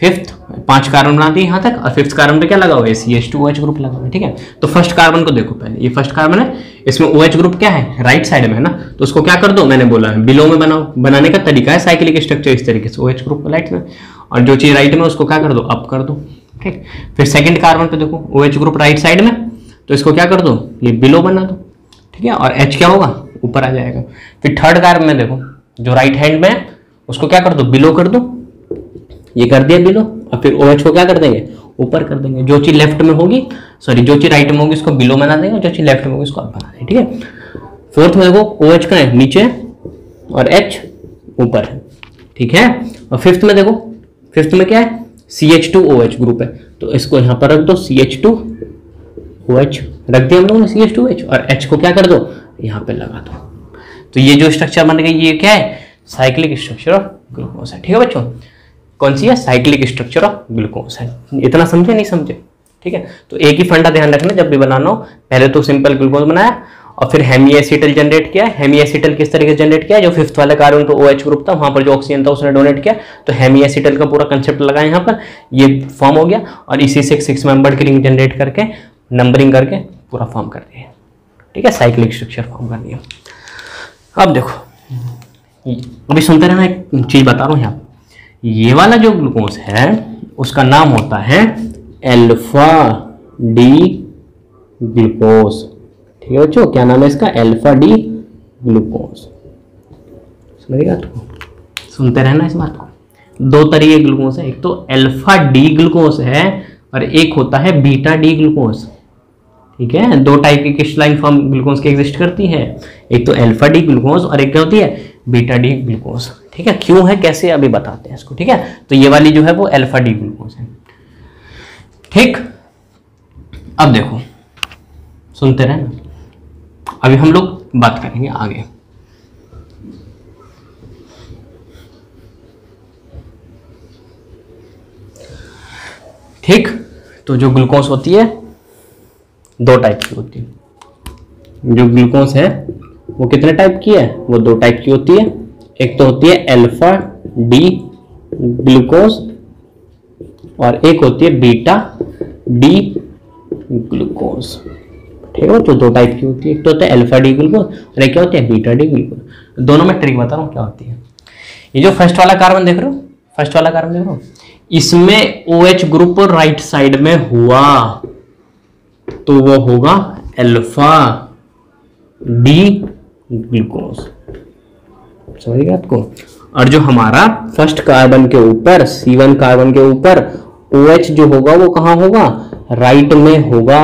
फिफ्थ 5 कार्बन बना दिए यहाँ तक, और फिफ्थ कार्बन पे क्या लगा हुआ है, CH2OH ग्रुप लगा हुआ है। ठीक है, तो फर्स्ट कार्बन को देखो पहले, ये फर्स्ट कार्बन है, इसमें OH ग्रुप क्या है राइट साइड में है ना, तो उसको क्या कर दो, मैंने बोला है बिलो में बनाओ। बनाने का तरीका है साइक्लिक स्ट्रक्चर इस तरीके से, OH ग्रुप राइट में, और जो चीज राइट में उसको क्या कर दो, अप कर दो। ठीक, फिर सेकंड कार्बन पे देखो OH ग्रुप राइट साइड में, तो इसको क्या कर दो, ये बिलो बना दो। ठीक है, और H क्या होगा, ऊपर आ जाएगा। फिर थर्ड कार्बन में देखो जो राइट हैंड में है उसको क्या कर दो, बिलो कर दो, ये कर दिया बिलो, और फिर OH को क्या कर देंगे, ऊपर कर देंगे। जो चीज लेफ्ट में होगी, सॉरी जो चीज राइट में होगी उसको बिलो बना देंगे, जो चीज लेफ्ट में होगी उसको अप बना देंगे। ठीक है, फोर्थ में देखो OH का है नीचे और H ऊपर है। ठीक है, और फिफ्थ में देखो, फिफ्थ में क्या है, CH2OH ग्रुप है, तो इसको यहाँ पर रख दो, CH2OH रख दिया हम लोगों ने, CH2OH, और H को क्या कर दो, यहाँ पे लगा दो। तो ये जो स्ट्रक्चर बन गई ये क्या है, साइक्लिक स्ट्रक्चर ऑफ ग्लूकोज है। ठीक है बच्चों, कौन सी है, साइक्लिक स्ट्रक्चर ऑफ ग्लूकोज है। इतना समझे नहीं समझे। ठीक है, तो एक ही फंडा ध्यान रखना जब भी बनाना हो, पहले तो सिंपल ग्लूकोज बनाया और फिर हेमी एसिटल जनरेट किया। हेमी एसिटल किस तरीके से जनरेट किया, जो फिफ्थ वाले कार्बन पे OH ग्रुप था वहां पर जो ऑक्सीजन था उसने डोनेट किया, तो हेमी एसिटल का पूरा कंसेप्ट लगाया यहाँ पर, ये फॉर्म हो गया, और इसी से 6 मेंबर की रिंग जनरेट करके नंबरिंग करके पूरा फॉर्म कर दिया। ठीक है, साइक्लिक स्ट्रक्चर फॉर्म कर दिया। अब देखो अभी सुनते रहना, एक चीज बता रहा हूँ यहाँ, ये वाला जो ग्लूकोज है उसका नाम होता है अल्फा डी ग्लूकोज। ठीक है बच्चों, क्या नाम है इसका, अल्फा डी ग्लूकोज। समझिएगा, तो सुनते रहना इस बात को। 2 तरीके ग्लूकोज है, एक तो अल्फा डी ग्लूकोज है और एक होता है बीटा डी ग्लूकोज। ठीक है, 2 टाइप की क्रिस्टलाइन फॉर्म ग्लूकोज की एग्जिस्ट करती है, एक तो अल्फा डी ग्लूकोज और एक क्या होती है, बीटा डी ग्लूकोज। ठीक है, क्यों है कैसे अभी बताते हैं इसको। ठीक है, तो ये वाली जो है वो अल्फा डी ग्लूकोज है। ठीक, अब देखो सुनते रहना, अभी हम लोग बात करेंगे आगे। ठीक, तो जो ग्लूकोज होती है दो टाइप की होती है। जो ग्लूकोज है वो कितने टाइप की है? वो दो टाइप की होती है। एक तो होती है अल्फा डी ग्लूकोज और एक होती है बीटा डी ग्लूकोज। ठीक है, जो दो टाइप की होती है, एक तो होता है अल्फा डी ग्लूकोज और एक क्या होती है बीटा डी ग्लूकोज। दोनों में ट्रिक बता रहा हूँ क्या होती है। ये जो फर्स्ट वाला कार्बन देख रहे हो, फर्स्ट वाला कार्बन देख रहे हो, इसमें OH ग्रुप राइट साइड में हुआ तो वो होगा अल्फा डी ग्लूकोज। समझ गए आपको? और जो हमारा फर्स्ट कार्बन के ऊपर C1 कार्बन के ऊपर OH जो होगा वो कहां होगा? राइट में होगा।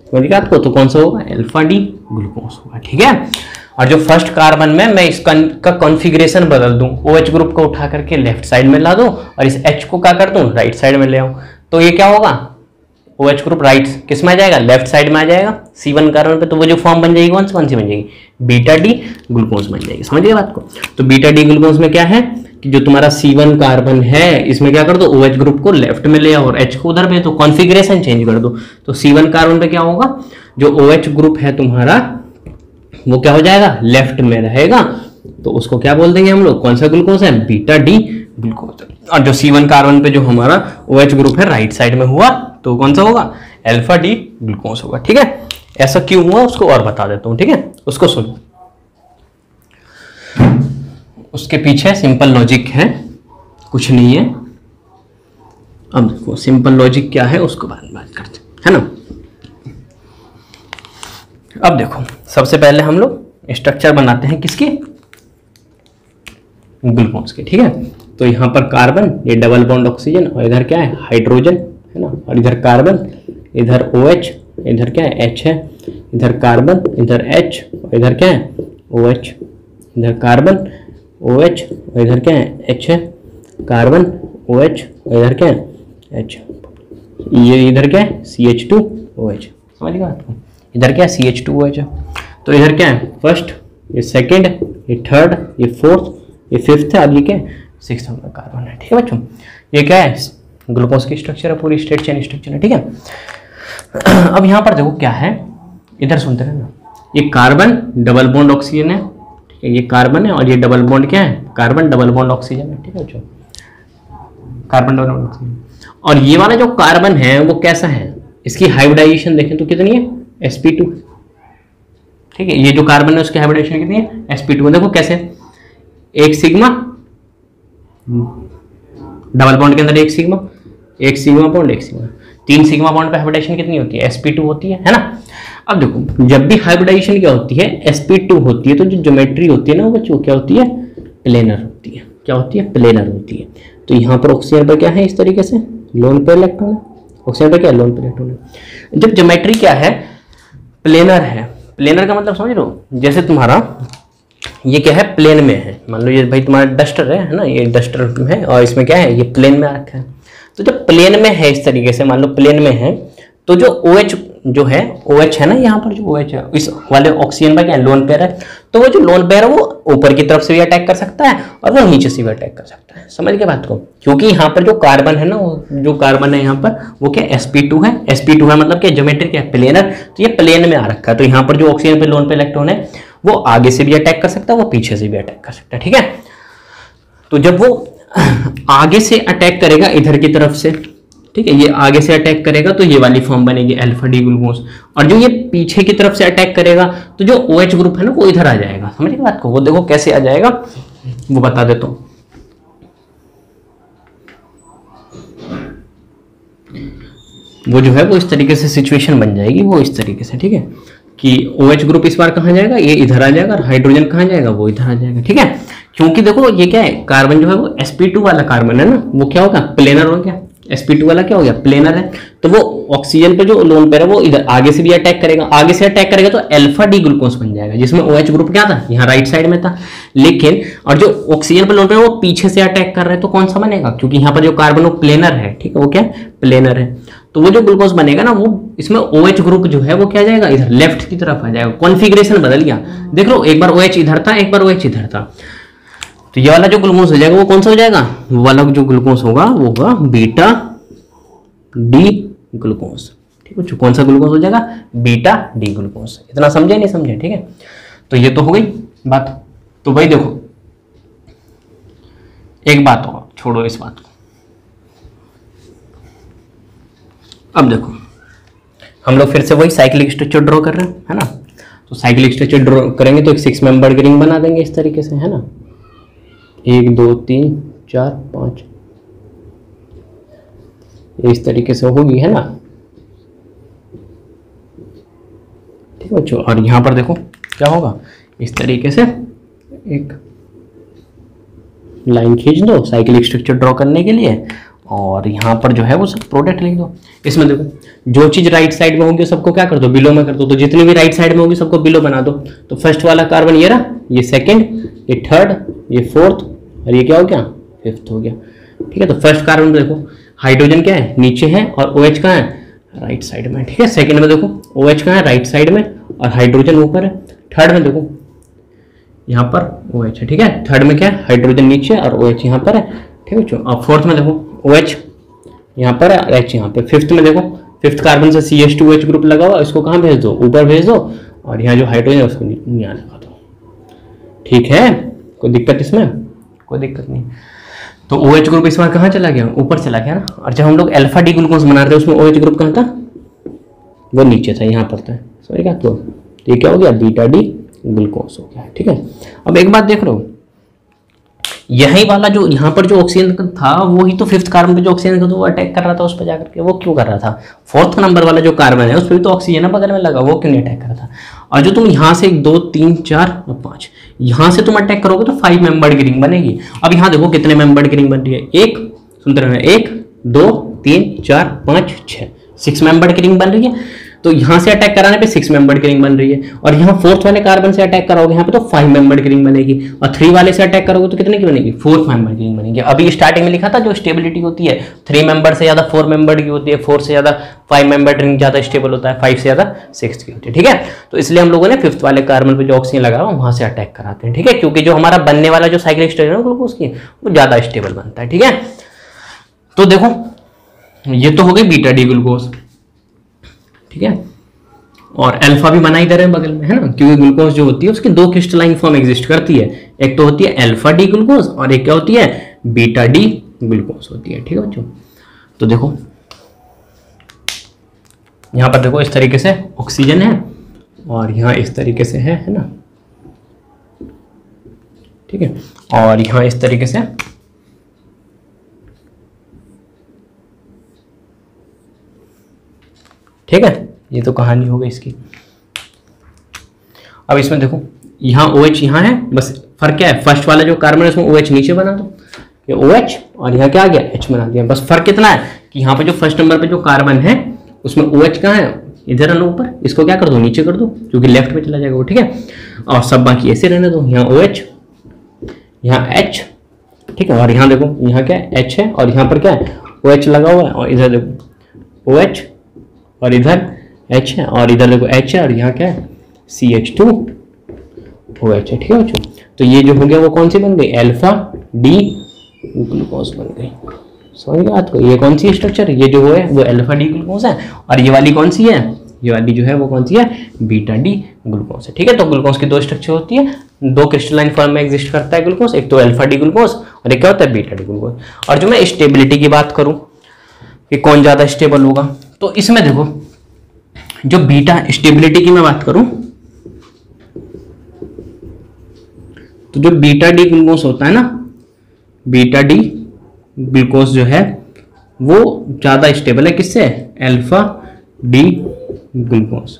समझ गए आपको? तो कौन सा होगा? अल्फा डी ग्लूकोज होगा। ठीक है, और जो फर्स्ट कार्बन में मैं इसका कॉन्फ़िगरेशन बदल दूं, OH ग्रुप को उठा करके लेफ्ट साइड में ला दूं और इस H को क्या कर दूं? राइट साइड में ले आऊं, तो ये क्या होगा? OH ग्रुप राइट किस में आ जाएगा? लेफ्ट साइड में आ जाएगा C1 कार्बन पे। तो वो जो फॉर्म बन जाएगी कौन सी बन जाएगी? बीटा डी ग्लूकोज बन जाएगी। समझिए बात को? तो बीटा डी ग्लूकोज में क्या है कि जो तुम्हारा C1 कार्बन है इसमें क्या कर दो? OH ग्रुप को लेफ्ट में ले आओ और H को उधर पे, तो कॉन्फ़िगरेशन चेंज कर दो। तो C1 कार्बन पे क्या होगा? जो OH ग्रुप है तुम्हारा वो क्या हो जाएगा? लेफ्ट में रहेगा, तो उसको क्या बोल देंगे हम लोग? कौन सा ग्लूकोज है? Beta D glucose. और जो C1 कार्बन पे जो हमारा OH ग्रुप है राइट साइड में हुआ तो कौन सा होगा? अल्फा डी ग्लूकोज होगा। ठीक है, ऐसा क्यों हुआ उसको और बता देता हूं। ठीक है, उसको सुनो, उसके पीछे सिंपल लॉजिक है, कुछ नहीं है। अब देखो सिंपल लॉजिक क्या है उसको बाद में बात करते हैं ना। अब देखो सबसे पहले हम लोग स्ट्रक्चर बनाते हैं किसके? ग्लूकोज के। ठीक है, तो यहाँ पर कार्बन, ये डबल बॉन्ड ऑक्सीजन और इधर क्या है? हाइड्रोजन है ना, और इधर कार्बन, इधर OH, इधर क्या है? H है, इधर कार्बन, इधर H और इधर क्या है? OH, इधर कार्बन OH और इधर क्या है? H है, कार्बन OH और इधर क्या है? H, ये इधर क्या है? CH2OH। समझ गए आपको? इधर क्या है? CH2OH है। तो इधर क्या है? फर्स्ट, ये सेकंड, ये थर्ड, ये फोर्थ, ये फिफ्थ है और ये क्या है? सिक्स्थ नंबर कार्बन है। ठीक है बच्चों, ये क्या है? ग्लूकोज की स्ट्रक्चर है, पूरी स्ट्रेट चेन स्ट्रक्चर है। ठीक है, अब यहाँ पर देखो क्या है, इधर सुनते रहना। ये कार्बन डबल बॉन्ड ऑक्सीजन है, ठीक है, ये कार्बन है और ये डबल बॉन्ड क्या है? कार्बन डबल बॉन्ड ऑक्सीजन है। ठीक है बच्चों, कार्बन डबल बॉन्ड ऑक्सीजन। और ये वाला जो कार्बन है वो कैसा है? इसकी हाइब्रिडाइजेशन देखें तो कितनी है? sp2। ठीक है, ये जो कार्बन है उसकी हाइब्रिडाइजेशन कितनी है? sp2। देखो कैसे, एक सिग्मा, डबल बॉन्ड के अंदर एक सिग्मा बॉन्ड, एक सिग्मा, तीन सिग्मा बॉन्ड पे हाइब्रिडाइजेशन कितनी होती है? sp2 होती है ना। अब देखो जब भी हाइब्रिडाइजेशन क्या होती है? sp2 होती है, तो जो ज्योमेट्री होती है ना वो क्या होती है? प्लेनर होती है। क्या होती है? प्लेनर होती है। तो यहाँ पर ऑक्सीजन पर क्या है? इस तरीके से लोन पेयर इलेक्ट्रॉन है, ऑक्सीजन पर क्या है? लोन पेयर इलेक्ट्रॉन है। जब ज्योमेट्री क्या है? प्लेनर है। प्लेनर का मतलब समझ लो, जैसे तुम्हारा ये क्या है? प्लेन में है। मान लो ये भाई तुम्हारा डस्टर है ना, ये डस्टर है और इसमें क्या है? ये प्लेन में आ रखा है। तो जब प्लेन में है इस तरीके से, मान लो प्लेन में है, तो जो OH जो है, OH है ना, यहाँ पर जो OH है इस वाले ऑक्सीजन पर क्या है? लोन पेयर है। तो वो जो लोन पेयर है वो ऊपर की तरफ से भी अटैक कर सकता है और वो नीचे से भी अटैक कर सकता है। समझ गए बात को? क्योंकि यहाँ पर जो कार्बन है ना, जो कार्बन है यहाँ पर वो क्या? sp2 है। sp2 है मतलब क्या? ज्योमेट्री क्या है? प्लेनर। तो ये प्लेन में आ रखा है, तो यहाँ पर जो ऑक्सीजन पे लोन पे इलेक्ट्रॉन है वो आगे से भी अटैक कर सकता है, वो पीछे से भी अटैक कर सकता है। ठीक है, तो जब वो आगे से अटैक करेगा इधर की तरफ से, ठीक है, ये आगे से अटैक करेगा तो ये वाली फॉर्म बनेगी अल्फा डी ग्लूकोज। और जो ये पीछे की तरफ से अटैक करेगा तो जो OH ग्रुप है ना वो इधर आ जाएगा। समझ गए बात को? वो देखो कैसे आ जाएगा, वो बता देता हूं। वो जो है वो इस तरीके से सिचुएशन बन जाएगी, वो इस तरीके से। ठीक है, कि OH ग्रुप इस बार कहाँ जाएगा? ये इधर आ जाएगा, और हाइड्रोजन कहाँ जाएगा? वो इधर आ जाएगा। ठीक है, क्योंकि देखो ये क्या है? कार्बन जो है वो sp2 वाला कार्बन है ना, वो क्या होगा? प्लेनर हो गया। sp2 वाला क्या हो गया? प्लेनर है। तो वो ऑक्सीजन पे जो लोन पेयर है वो इधर आगे से भी अटैक करेगा, आगे से अटैक करेगा तो अल्फा डी ग्लूकोज बन जाएगा, जिसमें OH ग्रुप क्या था? यहाँ राइट साइड में था। लेकिन और जो ऑक्सीजन पे लोन पेयर है वो पीछे से अटैक कर रहा है, तो कौन सा बनेगा? क्योंकि यहाँ पर जो कार्बन वो प्लेनर है। ठीक है, वो क्या? प्लेनर है। तो वो जो ग्लूकोज बनेगा ना, वो इसमें OH ग्रुप जो है वो क्या जाएगा, इधर लेफ्ट की तरफ आ जाएगा, कॉन्फ़िगरेशन बदल गया। देख लो, एक बार OH इधर था, एक बार OH इधर था, तो ये वाला जो ग्लूकोज हो जाएगा वो कौन सा हो जाएगा, वो वाला जो ग्लूकोज होगा वो होगा बीटा डी ग्लूकोज। ठीक है, कौन सा ग्लूकोज हो जाएगा, बीटा डी ग्लूकोज। इतना समझे नहीं समझे, ठीक है। तो ये तो हो गई बात। तो भाई देखो, एक बात और छोड़ो इस बात को, अब देखो हम लोग फिर से वही साइक्लिक स्ट्रक्चर ड्रॉ कर रहे हैं, है ना। तो साइक्लिक स्ट्रक्चर ड्रॉ करेंगे तो एक 6 मेंबर्ड रिंग बना देंगे इस तरीके से, है ना। 1 2 3 4 5 इस तरीके से होगी, है ना। ठीक है बच्चों, और यहां पर देखो क्या होगा, इस तरीके से एक लाइन खींच दो साइक्लिक स्ट्रक्चर ड्रॉ करने के लिए, और यहाँ पर जो है वो सब प्रोडक्ट लिख दो। इसमें देखो, जो चीज राइट साइड में होगी सबको क्या कर दो, बिलो में कर दो। तो जितनी भी राइट साइड में होगी सबको बिलो बना दो। तो फर्स्ट वाला कार्बन ये रहा, ये सेकंड, ये थर्ड, ये फोर्थ, और ये क्या हो गया, फिफ्थ हो गया। ठीक है, तो फर्स्ट कार्बन में देखो हाइड्रोजन क्या है, नीचे है, और OH कहाँ है, राइट साइड में। ठीक है, सेकंड में देखो OH कहाँ है, राइट साइड में, और हाइड्रोजन ऊपर है। थर्ड में देखो यहाँ पर OH है। ठीक है, थर्ड में क्या है, हाइड्रोजन नीचे और OH यहाँ पर है। ठीक है, और फोर्थ में देखो OH यहाँ पर है, H यहाँ पे। फिफ्थ में देखो, फिफ्थ कार्बन से CH2OH ग्रुप लगा हुआ, इसको कहाँ भेज दो, ऊपर भेज दो, और यहाँ जो हाइड्रोजन है उसको यहाँ लगा दो। ठीक है, कोई दिक्कत इसमें, कोई दिक्कत नहीं। तो OH ग्रुप इस बार कहाँ चला गया, ऊपर चला गया ना। और जब हम लोग अल्फा डी ग्लूकोज बना रहे थे उसमें OH ग्रुप कहाँ था, वो नीचे था, यहाँ पर था, समझ गया। तो ये क्या हो गया, बीटा डी ग्लूकोज हो गया। ठीक है, अब एक बात देख रहे हो, यही वाला जो यहाँ पर जो ऑक्सीजन था वो ही तो फिफ्थ कार्बन पे जो ऑक्सीजन था तो वो अटैक कर रहा था उस पर जाकर के, वो क्यों कर रहा था, फोर्थ नंबर वाला जो कार्बन है उस पर तो ऑक्सीजन है बगल में लगा, वो क्यों नहीं अटैक कर रहा था। और जो तुम यहाँ से 1 2 3 4 और 5 यहाँ से तुम अटैक करोगे तो 5 मेंबर्ड की रिंग बनेगी। अब यहाँ देखो कितने मेंबर्ड की रिंग बन रही है, एक, सुनते रहे, 1 2 3 4 5 6 6 मेंबर्ड की रिंग बन रही है। तो यहाँ से अटैक कराने पे 6 मेंबर्ड की रिंग बन रही है, और यहाँ फोर्थ वाले कार्बन से अटैक कराओगे यहाँ पे तो 5 मेंबर्ड की रिंग बनेगी, और 3 वाले से अटैक करोगे तो कितने की बनेगी, 4 मेंबर्ड की रिंग बनेगी। अभी स्टार्टिंग में लिखा था जो स्टेबिलिटी होती है 3 मेंबर से ज्यादा 4 मेंबर्ड की होती है, 4 से ज्यादा 5 मेंबर्ड रिंग ज्यादा स्टेबल होता है, 5 से ज्यादा 6 की होती है। ठीक है, तो इसलिए हम लोगों ने फिफ्थ वाले कार्बन पे जो ऑक्सीजन लगा हुआ वहां से अटैक कराते हैं। ठीक है, क्योंकि जो हमारा बनने वाला जो साइक्लिक स्ट्रक्चर है ग्लूकोज की वो ज्यादा स्टेबल बनता है। ठीक है, तो देखो ये तो हो गई बीटा डी ग्लूकोज। ठीक है, और अल्फा भी बना ही दे रहे हैं बगल में, है ना, क्योंकि ग्लूकोज जो होती है उसकी 2 क्रिस्टलाइन फॉर्म एग्जिस्ट करती है, एक तो होती है अल्फा डी ग्लूकोज और एक क्या होती है, बीटा डी ग्लूकोज होती है। ठीक है बच्चों, तो देखो यहां पर देखो इस तरीके से ऑक्सीजन है और यहां इस तरीके से है ना। ठीक है, और यहां इस तरीके से ठीक है, ये तो कहानी हो गई इसकी। अब इसमें देखो यहाँ OH यहाँ है, बस फर्क क्या है, फर्स्ट वाला जो कार्बन है उसमें OH नीचे बना दो, ये OH, और यहाँ क्या आ गया, H बना दिया। बस फर्क कितना है कि यहाँ पे जो फर्स्ट नंबर पे जो कार्बन है उसमें OH कहाँ है, इधर है ना ऊपर, इसको क्या कर दो, नीचे कर दो, क्योंकि लेफ्ट में चला जाएगा वो। ठीक है, और सब बाकी ऐसे रहने दो, यहाँ OH, यहाँ H, ठीक है, और यहाँ देखो यहाँ क्या है, H है, और यहाँ पर क्या है, OH लगा हुआ है, और इधर देखो OH, और इधर H है, और इधर देखो H है, और यहाँ क्या है, CH2OH है। ठीक है बच्चों, तो ये जो हो गया वो कौन सी बन गई, अल्फा डी ग्लूकोज बन गई। समझ गए बात को, ये कौन सी स्ट्रक्चर, ये जो है वो अल्फा डी ग्लूकोज है, और ये वाली कौन सी है, ये वाली जो है वो कौन सी है, बीटा डी ग्लूकोज है। ठीक है, तो ग्लूकोज की 2 स्ट्रक्चर होती है, 2 क्रिस्टलाइन फॉर्म में एग्जिस्ट करता है ग्लूकोज, एक तो अल्फा डी ग्लूकोज और एक क्या होता है, बीटा डी ग्लूकोज। और जो मैं स्टेबिलिटी की बात करूं कि कौन ज्यादा स्टेबल होगा, तो इसमें देखो जो बीटा स्टेबिलिटी की मैं बात करूं तो जो बीटा डी ग्लूकोज होता है ना, बीटा डी ग्लूकोज जो है वो ज्यादा स्टेबल है किससे, अल्फा डी ग्लूकोज।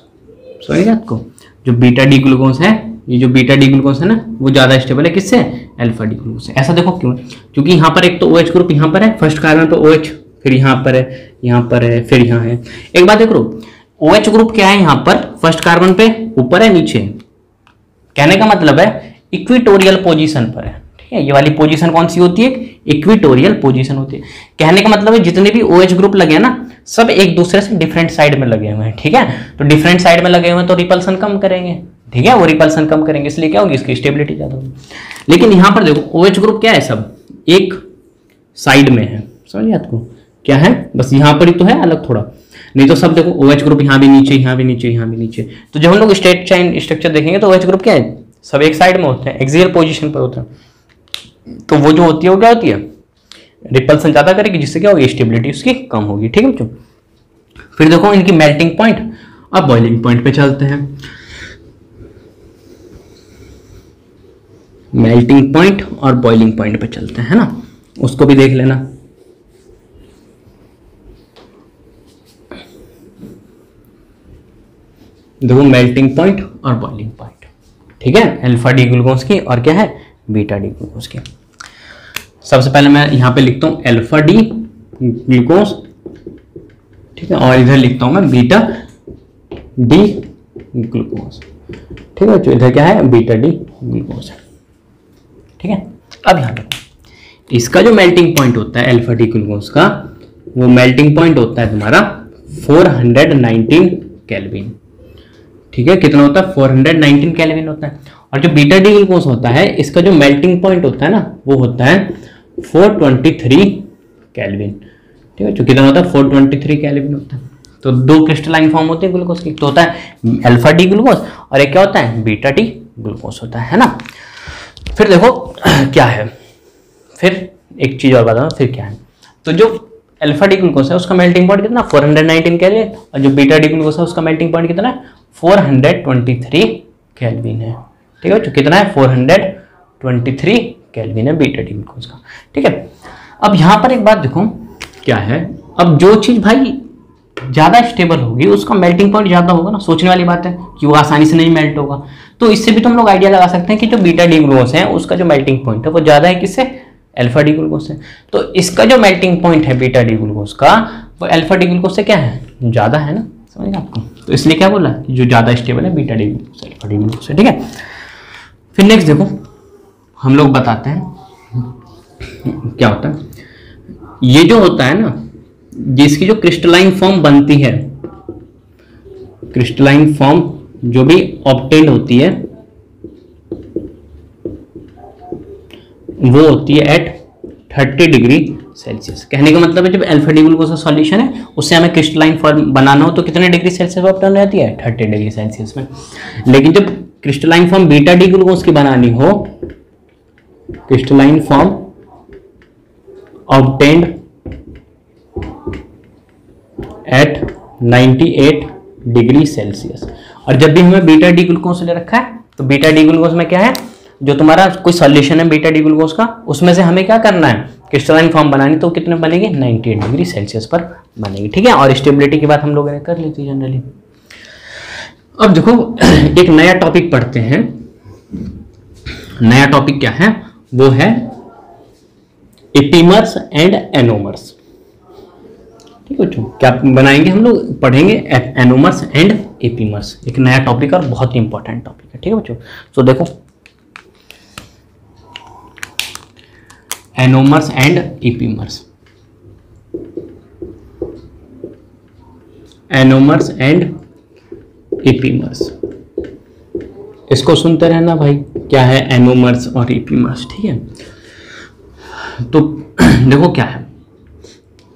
समझ गए आपको, जो बीटा डी ग्लूकोज है, ये जो बीटा डी ग्लूकोज है ना वो ज्यादा स्टेबल है किससे, अल्फा डी ग्लूकोज से। ऐसा देखो क्यों, क्योंकि यहाँ पर एक तो OH ग्रुप यहाँ पर है, फर्स्ट कार्बन पे OH, फिर यहाँ पर है, यहाँ पर है, फिर यहाँ है। एक बात देखो, OH ग्रुप क्या है यहाँ पर, फर्स्ट कार्बन पे ऊपर है नीचे, कहने का मतलब है इक्विटोरियल पोजीशन पर है। ठीक है, ये वाली पोजीशन कौन सी होती है, इक्विटोरियल पोजीशन होती है। कहने का मतलब है जितने भी OH ग्रुप लगे हैं ना, सब एक दूसरे से डिफरेंट साइड में लगे हुए हैं, ठीक है। तो डिफरेंट साइड में लगे हुए हैं तो रिपल्सन कम करेंगे, ठीक है, वो रिपल्सन कम करेंगे, इसलिए क्या होगी, इसकी स्टेबिलिटी ज्यादा होगी। लेकिन यहां पर देखो OH ग्रुप क्या है, सब एक साइड में है, समझिए आपको क्या है, बस यहां पर ही तो है अलग थोड़ा, नहीं तो सब देखो OH ग्रुप यहाँ भी नीचे, यहाँ भी नीचे, यहाँ भी नीचे। तो जब हम लोग स्ट्रेट चेन स्ट्रक्चर देखेंगे तो OH ग्रुप क्या है, सब एक साइड में होते हैं, एक्सियल पोजीशन पर होते हैं। तो वो जो होती है वो क्या होती है, रिपल्सन ज्यादा करेगी, जिससे क्या होगी, स्टेबिलिटी उसकी कम होगी, ठीक है बच्चों। फिर देखो इनकी मेल्टिंग पॉइंट। अब बॉइलिंग पॉइंट पे चलते हैं। मेल्टिंग पॉइंट और बॉइलिंग पॉइंट पे चलते हैं, है ना, उसको भी देख लेना। देखो मेल्टिंग पॉइंट और बॉइलिंग पॉइंट, ठीक है, अल्फा डी ग्लूकोज की और क्या है, बीटा डी ग्लूकोज की। सबसे पहले मैं यहां पे लिखता हूं अल्फा डी ग्लूकोज, ठीक है, और इधर लिखता हूं मैं बीटा डी ग्लूकोज, ठीक है। तो इधर क्या है, बीटा डी ग्लूकोज, ठीक है। अब यहां देखो इसका जो मेल्टिंग पॉइंट होता है अल्फा डी ग्लूकोज का, वो मेल्टिंग पॉइंट होता है तुम्हारा 419 केल्विन, ठीक है। कितना होता है, 419 केल्विन होता है। और जो बीटा डी ग्लूकोज होता है, इसका जो मेल्टिंग पॉइंट होता है ना, वो होता है 423 केल्विन, ठीक है। जो कितना होता है, 423 केल्विन होता है। तो दो क्रिस्टलाइन फॉर्म होते हैं ग्लूकोज की, तो होता है अल्फा डी ग्लूकोज और एक क्या होता है, बीटा डी ग्लूकोज होता है ना। फिर देखो क्या है, फिर एक चीज और बताओ, फिर क्या है। तो जो अल्फा डी ग्लूकोज है उसका मेल्टिंग पॉइंट कितना, 419 केल्विन, और जो बीटा डी ग्लूकोज है उसका मेल्टिंग पॉइंट कितना है, 423 केल्विन है, ठीक है। जो कितना है, 423 केल्विन है बीटा डी ग्लूकोज का, ठीक है। अब यहां पर एक बात देखो क्या है, अब जो चीज भाई ज्यादा स्टेबल होगी उसका मेल्टिंग पॉइंट ज्यादा होगा ना, सोचने वाली बात है कि वो आसानी से नहीं मेल्ट होगा। तो इससे भी तो हम लोग आइडिया लगा सकते हैं कि जो बीटा डी ग्लूकोज है उसका जो मेल्टिंग पॉइंट है वो ज्यादा है किससे, अल्फा डी ग्लूकोज से। तो इसका जो मेल्टिंग पॉइंट है बीटा डी ग्लूकोज का, वो अल्फा डी ग्लूकोज से क्या है, ज्यादा है ना, समझ गए आपको। तो इसलिए क्या बोला, जो ज्यादा स्टेबल है बीटा डी ग्लूकोज से, अल्फा डी ग्लूकोज से, ठीक है। फिर नेक्स्ट देखो हम लोग बताते हैं क्या होता है। ये जो होता है ना, जिसकी जो क्रिस्टलाइन फॉर्म बनती है, क्रिस्टलाइन फॉर्म जो भी ऑब्टेन्ड होती है वो होती है एट 30 डिग्री सेल्सियस। कहने का मतलब है जब अल्फा डी ग्लूकोज का सॉल्यूशन है उससे हमें क्रिस्टलाइन फॉर्म बनाना हो तो कितने डिग्री सेल्सियस पर ऑब्टेन रहती है, 30 डिग्री सेल्सियस में। लेकिन जब crystalline form beta D glucose की बनानी हो, crystalline form obtained at 98 degree Celsius. और जब भी हमें बीटा डी ग्लूकोज ले रखा है तो बीटा डी ग्लूकोज में क्या है, जो तुम्हारा कोई सॉल्यूशन है बीटा डी ग्लूकोज का, उसमें से हमें क्या करना है, क्रिस्टलाइन फॉर्म बनानी, तो कितने बनेगी, 98 डिग्री सेल्सियस पर बनेगी, ठीक है। और स्टेबिलिटी की बात हम लोगों ने कर ली थी जनरली। अब देखो एक नया टॉपिक पढ़ते हैं। नया टॉपिक क्या है, वो है एपीमर्स एंड एनोमर्स, ठीक है। क्या बनाएंगे हम लोग, पढ़ेंगे एनोमर्स एंड एपीमर्स, एक नया टॉपिक और बहुत ही इंपॉर्टेंट टॉपिक है, ठीक है बच्चों। तो देखो anomers and epimers, anomers and epimers, इसको सुनते रहना भाई, क्या है एनोमर्स और एपीमर्स, ठीक है। तो देखो क्या है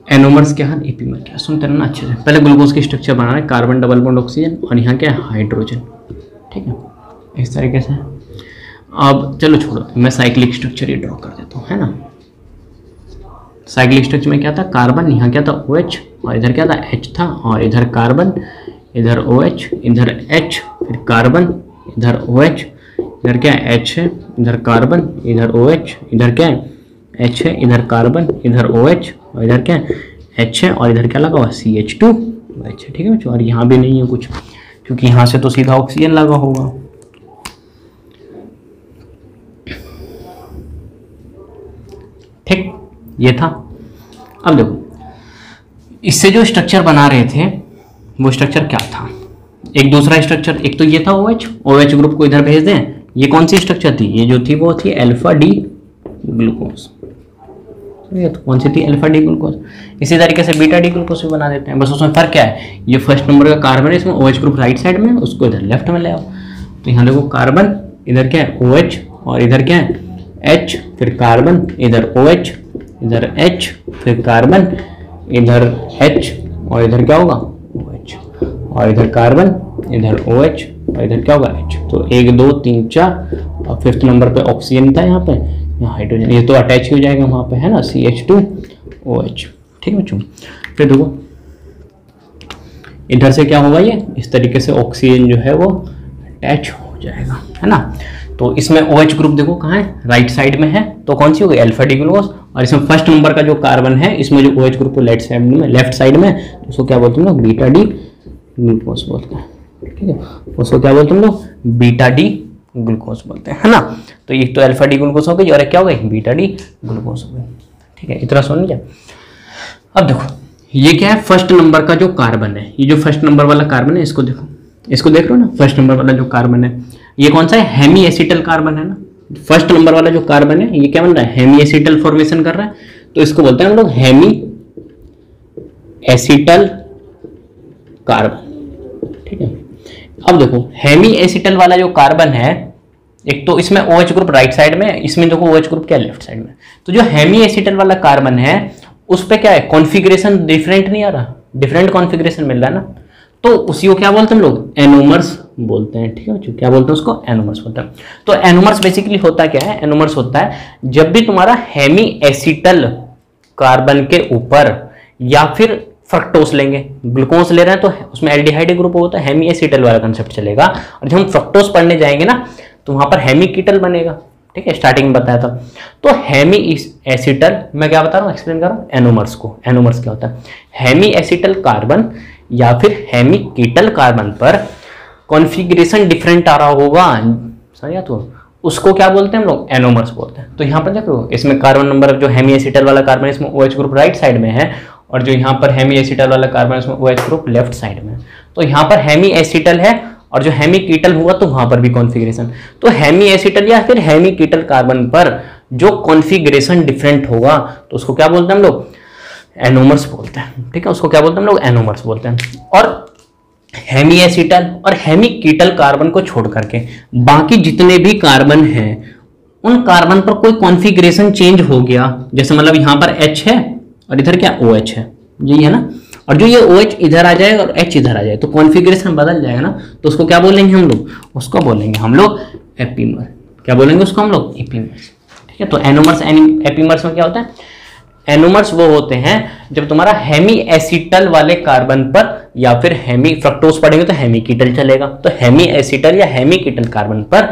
एनोमर्स, क्या है एपीमर, क्या, सुनते रहना अच्छे से। पहले ग्लूकोज की स्ट्रक्चर बनाना है, कार्बन डबल बॉन्ड ऑक्सीजन और यहाँ क्या है हाइड्रोजन, ठीक है, इस तरीके से। अब चलो छोड़ो, मैं साइक्लिक स्ट्रक्चर ही ड्रॉ कर देता हूँ, है ना। साइक्लिक स्ट्रक्चर में क्या था, कार्बन, यहाँ क्या था OH, और इधर क्या था H था, और इधर कार्बन, इधर OH, इधर H, फिर कार्बन, इधर OH, इधर क्या है H है, इधर कार्बन, इधर OH, इधर क्या है H है, इधर कार्बन, इधर OH, और इधर क्या है H है, और इधर क्या लगा हुआ CH2OH, ठीक है बच्चों। और यहाँ भी नहीं है कुछ, क्योंकि यहाँ से तो सीधा ऑक्सीजन लगा होगा, ठीक, ये था। अब देखो इससे जो स्ट्रक्चर बना रहे थे वो स्ट्रक्चर क्या था, एक दूसरा स्ट्रक्चर, एक तो ये था OH ग्रुप को इधर भेज दें, ये कौन सी स्ट्रक्चर थी, ये जो थी वो थी अल्फा डी ग्लूकोज। ये तो कौन सी थी, अल्फा डी ग्लूकोज। इसी तरीके से बीटा डी ग्लूकोज भी बना देते हैं, बस उसमें फर्क क्या है, ये फर्स्ट नंबर का कार्बन है, इसमें OH ग्रुप राइट साइड में, उसको इधर लेफ्ट में ले आओ। तो यहाँ देखो कार्बन, इधर क्या है OH, और इधर क्या है H, फिर कार्बन, इधर OH, इधर H, फिर कार्बन, इधर H, और इधर क्या होगा OH, और इधर कार्बन, इधर OH, और इधर क्या होगा H। तो 1 2 3 4, और फिफ्थ नंबर पे ऑक्सीजन था, यहाँ पे यहाँ हाइड्रोजन, ये तो अटैच ही हो जाएगा वहाँ पे, है ना, CH2OH। ठीक है बच्चों। फिर देखो इधर से क्या होगा, ये इस तरीके से ऑक्सीजन जो है वो अटैच हो जाएगा, है ना। तो इसमें OH ग्रुप देखो कहाँ है, राइट साइड में है, तो कौन सी होगी, अल्फा डी ग्लूकोज। और इसमें फर्स्ट नंबर का जो कार्बन है, इसमें जो OH ग्रुप है लेफ्ट साइड में, तो उसको क्या बोलते हैं लोग, बीटा डी ग्लूकोज बोलते हैं। ठीक है, उसको क्या बोलते हैं लोग, बीटा डी ग्लूकोज बोलते हैं, है ना। तो ये तो अल्फा डी ग्लूकोज हो गई, और क्या हो गई, बीटा डी ग्लूकोज हो गई। ठीक है, इतना सुन लिया। अब देखो ये क्या है, फर्स्ट नंबर का जो कार्बन है, ये जो फर्स्ट नंबर वाला कार्बन है, इसको देखो, इसको देख रहे हो ना, फर्स्ट नंबर वाला जो कार्बन है, ये कौन सा है, हेमी एसिटल कार्बन है ना। फर्स्ट नंबर वाला जो कार्बन है, ये क्या बन रहा है, हेमी एसिटल फॉर्मेशन कर रहा है, तो इसको बोलते हैं हम लोग हेमी एसिटल कार्बन। ठीक है, अब देखो हेमी एसिटल वाला जो कार्बन है, एक तो इसमें OH ग्रुप राइट साइड में, इसमें देखो OH ग्रुप क्या है, लेफ्ट साइड में। तो जो हेमी एसिटल वाला कार्बन है, उस पे क्या है, कॉन्फ़िगरेशन डिफरेंट नहीं आ रहा, डिफरेंट कॉन्फ़िगरेशन मिल रहा है ना, तो उसी को क्या बोलते हैं हम लोग, एनोमर्स बोलते हैं। ठीक है, क्या बोलते हैं उसको, एनोमर्स बोलते हैं। तो एनोमर्स बेसिकली होता क्या है, एनोमर्स होता है जब भी तुम्हारा हेमी एसिटल कार्बन के ऊपर, या फिर फ्रक्टोस लेंगे, ग्लूकोज ले रहे हैं तो उसमें एल्डिहाइड ग्रुप होता है, हेमी एसिटल वाला कंसेप्ट चलेगा। और जब हम फ्रक्टोस पढ़ने जाएंगे ना, तो वहां पर हेमी कीटल बनेगा। ठीक है, स्टार्टिंग में बताया था। तो हेमी एसिटल, मैं क्या बता रहा हूँ, एक्सप्लेन कर रहा हूँ एनोमर्स को। एनोमर्स क्या होता है, हेमी एसिटल कार्बन या फिर हेमी कीटल कार्बन पर कॉन्फ़िगरेशन डिफरेंट आ रहा होगा, समझा, तो उसको क्या बोलते हैं हम लोग, एनोमर्स बोलते हैं। तो यहाँ पर देखो, इसमें कार्बन नंबर जो हेमी एसिटल वाला कार्बन है, इसमें OH ग्रुप राइट साइड में है, और जो यहाँ पर हेमी एसिटल वाला कार्बन है, इसमें OH ग्रुप लेफ्ट साइड में है। तो यहाँ पर हेमी एसिटल है, और जो हेमी कीटल हुआ तो वहां पर भी कॉन्फ़िगरेशन। तो हेमी एसिटल या फिर हेमी कीटल कार्बन पर जो कॉन्फ़िगरेशन डिफरेंट होगा, तो उसको क्या बोलते हैं हम लोग, एनोमर्स बोलते हैं। ठीक है, उसको क्या बोलते हैं हम लोग, एनोमर्स बोलते हैं। और हेमी एसिटल और हेमी कीटल कार्बन को छोड़ करके बाकी जितने भी कार्बन हैं, उन कार्बन पर कोई कॉन्फ़िगरेशन चेंज हो गया, जैसे मतलब यहाँ पर H है और इधर क्या OH है, यही है ना, और जो ये OH इधर आ जाए और H इधर आ जाए, तो कॉन्फ़िगरेशन बदल जाएगा ना, तो उसको क्या बोलेंगे हम लोग, उसको बोलेंगे हम लोग एपीमर। क्या बोलेंगे उसको हम लोग, एपीमर्स। ठीक है, तो एनोमर्स एपीमर्स में क्या होता है, एनोमर्स वो होते हैं जब तुम्हारा हेमी एसिटल वाले कार्बन पर, या फिर हेमी फ्रक्टोज पढ़ेंगे तो हेमी कीटल चलेगा, तो हेमी एसिटल या हेमी कीटल कार्बन पर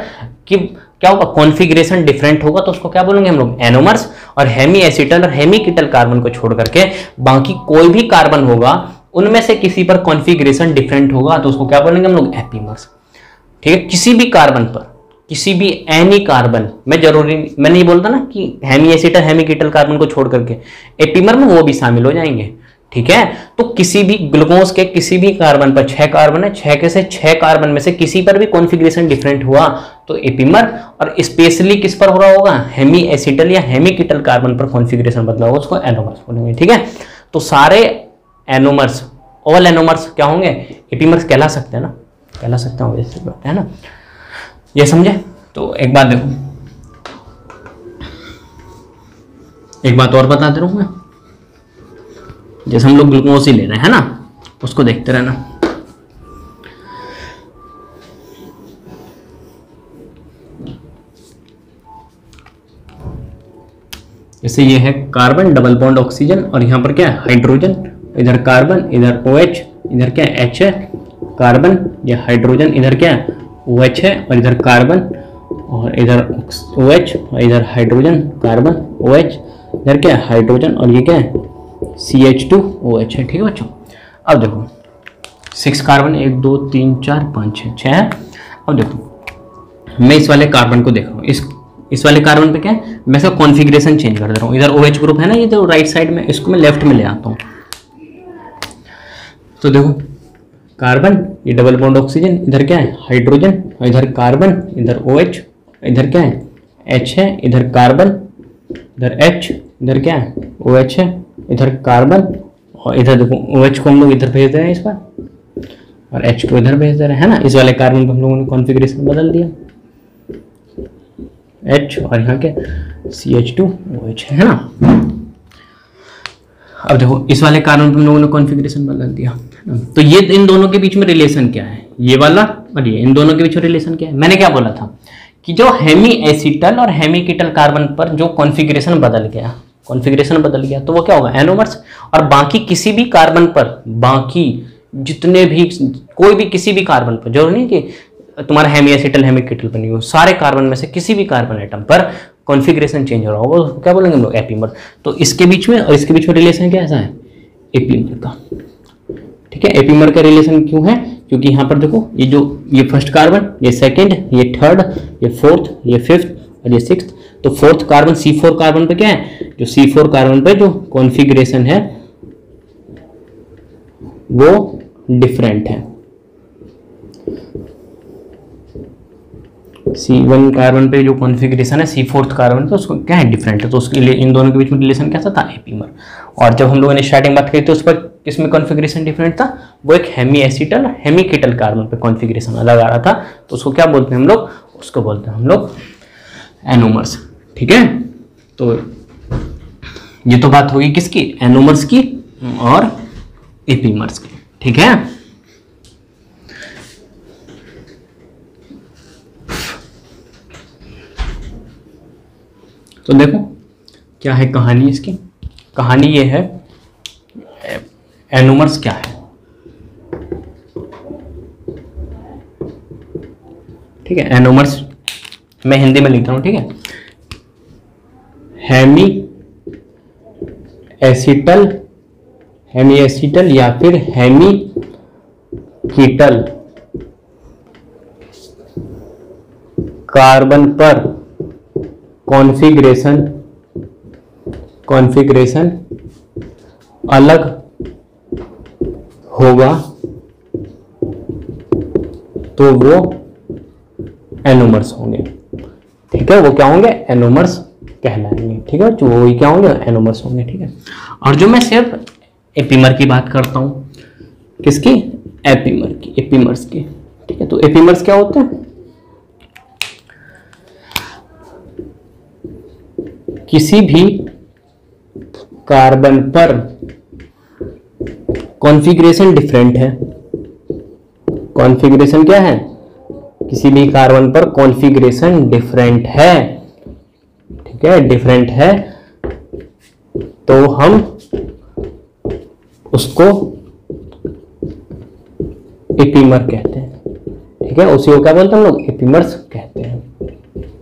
कि क्या होगा, कॉन्फ़िगरेशन डिफरेंट होगा, तो उसको क्या बोलेंगे हम लोग, एनोमर्स। और हेमी एसिटल और हेमी कीटल कार्बन को छोड़ करके बाकी कोई भी कार्बन होगा, उनमें से किसी पर कॉन्फ़िगरेशन डिफरेंट होगा, तो उसको क्या बोलेंगे हम लोग, एपीमर्स। ठीक है, किसी भी कार्बन पर, किसी भी एनी कार्बन में, जरूरी मैं नहीं बोलता ना कि हेमी एसिटल हेमी कीटल कार्बन को छोड़ करके एपीमर में वो भी शामिल हो जाएंगे। ठीक है, तो किसी भी ग्लूकोज के किसी भी कार्बन पर 6 कार्बन है, 6 कार्बन में से किसी पर भी कॉन्फ़िगरेशन डिफरेंट हुआ तो एपीमर। और स्पेशली किस पर हो रहा होगा, हेमी एसिटल या हेमी कीटल कार्बन पर कॉन्फ़िगरेशन बदला होगा, उसको एनोमर्स बोलेंगे। ठीक है, तो सारे एनोमर्स, ऑल एनोमर्स क्या होंगे, एपीमर्स कहला सकते हैं ना, कहला सकते हैं, वैसे बात है ना, ये समझे। तो एक बात देखो, एक बात और बता दे रहा हूं मैं, जैसे हम लोग ग्लूकोज ही ले रहे हैं ना, उसको देखते रहना। जैसे ये है कार्बन, डबल बॉन्ड ऑक्सीजन, और यहाँ पर क्या है, हाइड्रोजन, इधर कार्बन, इधर OH, इधर क्या है H है, कार्बन, ये हाइड्रोजन, इधर क्या है OH है, और इधर कार्बन, और इधर OH, और इधर हाइड्रोजन, कार्बन, OH, इधर क्या है हाइड्रोजन, और ये क्या है CH2OH है। ठीक है बच्चों, अब देखो 6 कार्बन, 1 2 3 4 5 6 है। अब देखो मैं इस वाले कार्बन को देख रहा हूँ, इस वाले कार्बन पे क्या है, मैं इसका कॉन्फ़िगरेशन चेंज कर दे रहा हूँ। इधर OH ग्रुप है ना, ये तो राइट साइड में, इसको मैं लेफ्ट में ले आता हूँ। तो देखो कार्बन, ये डबल बॉन्ड ऑक्सीजन, इधर क्या है हाइड्रोजन, और इधर कार्बन, इधर OH, इधर क्या है H है, इधर कार्बन, इधर H, इधर क्या है OH है, इधर कार्बन, और इधर देखो OH को हम लोग इधर भेज दे रहे हैं इस बार, और H को इधर भेज दे रहे हैं, है ना। इस वाले कार्बन को हम लोगों ने कॉन्फ़िगरेशन बदल दिया, H और यहाँ क्या CH2OH है ना। अब देखो इस वाले कार्बन पे हम लोगों ने कॉन्फ़िगरेशन बदल दिया, है ना। तो ये इन दोनों के बीच में रिलेशन क्या है, ये वाला और ये, इन दोनों के बीच में रिलेशन क्या है। मैंने क्या बोला था कि जो हेमी एसिटल और हेमी कीटल कार्बन पर जो कॉन्फ़िगरेशन बदल गया, तो वो क्या होगा एनोमर्स। और बाकी किसी भी कार्बन पर, बाकी जितने भी, कोई भी किसी भी कार्बन पर, जरूरी नहीं कि तुम्हारा हेमी एसिटल हेमी कीटल पर नहीं हो, सारे कार्बन में से किसी भी कार्बन एटम पर कॉन्फ़िगरेशन चेंज हो रहा होगा, उसको क्या बोलेंगे हम लोग एपीमर। तो इसके बीच में और इसके बीच में रिलेशन क्या ऐसा है एपीमर का, ठीक है। एपीमर का रिलेशन क्यों है, क्योंकि यहाँ पर देखो ये फर्स्ट कार्बन, ये सेकंड, ये थर्ड, ये फोर्थ, ये फिफ्थ और ये सिक्स्थ। तो फोर्थ कार्बन C4 कार्बन पे क्या है, जो C4 कार्बन पे जो कॉन्फ़िगरेशन है वो डिफरेंट है। C1 कार्बन पे जो कॉन्फ़िगरेशन है C4 कार्बन पे उसको क्या है डिफरेंट है, तो उसके लिए इन दोनों के बीच में रिलेशन कैसा था एपीमर। और जब हम लोगों ने स्टार्टिंग बात करी तो उस पर किसमें कॉन्फ़िगरेशन डिफरेंट था, वो एक हेमी एसिटल हेमी कीटल कार्बन पे कॉन्फ़िगरेशन अलग आ रहा था, तो उसको क्या बोलते हैं हम लोग, उसको बोलते हैं हम लोग एनोमर्स, ठीक है। तो ये तो बात होगी किसकी, एनोमर्स की और एपीमर्स की, ठीक है। तो देखो क्या है कहानी इसकी, कहानी ये है एनोमर्स क्या है, ठीक है। एनोमर्स मैं हिंदी में लिखता हूं, ठीक है। हेमी एसिटल या फिर हेमी कीटल कार्बन पर कॉन्फ़िगरेशन अलग होगा तो वो एनोमर्स होंगे, ठीक है। वो क्या होंगे एनोमर्स कहलाएंगे, ठीक है। जो वही क्या होंगे एनोमर्स होंगे, ठीक है। और जो मैं सिर्फ एपीमर की बात करता हूं, किसकी, एपीमर की, एपीमर्स की, ठीक है। तो एपीमर्स क्या होते हैं, किसी भी कार्बन पर कॉन्फ़िगरेशन डिफरेंट है, कॉन्फ़िगरेशन क्या है, किसी भी कार्बन पर कॉन्फ़िगरेशन डिफरेंट है, ठीक है, डिफरेंट है, तो हम उसको एपीमर कहते हैं, ठीक है। उसी को क्या बोलते हैं हम लोग एपीमर्स कहते हैं,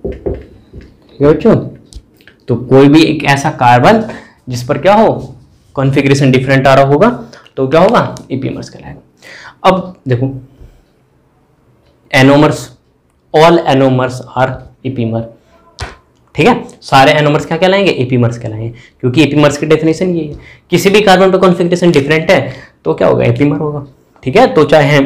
ठीक है बच्चों। तो कोई भी एक ऐसा कार्बन जिस पर क्या हो कॉन्फ़िगरेशन डिफरेंट आ रहा होगा तो क्या होगा एपीमर्स कहलाएगा। अब देखो anomers, all anomers are epimer, ठीक है। सारे एनोमर्स क्या कहलाएंगे एपीमर्स कहलाएंगे, क्योंकि एपीमर्स की डेफिनेशन ये है, किसी भी कार्बन पर कॉन्फ़िगरेशन डिफरेंट है तो क्या होगा एपीमर होगा, ठीक है। तो चाहे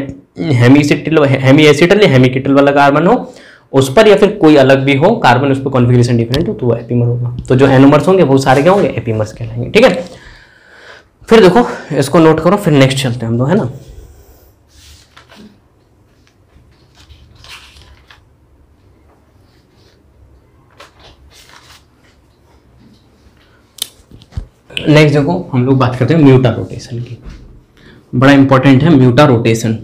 हेमी एसिटल या हेमी कीटल वाला कार्बन हो उस पर, या फिर कोई अलग भी हो कार्बन उस पर कॉन्फ़िगरेशन डिफरेंट हो तो वो एपीमर होगा। तो जो एनोमर्स होंगे वो सारे क्या होंगे एपीमर्स कहलाएंगे, ठीक है। फिर देखो इसको नोट करो, फिर नेक्स्ट चलते हैं हम लोग, है ना। नेक्स्ट देखो हम लोग बात करते हैं म्यूटा रोटेशन की, बड़ा इंपॉर्टेंट है म्यूटा रोटेशन।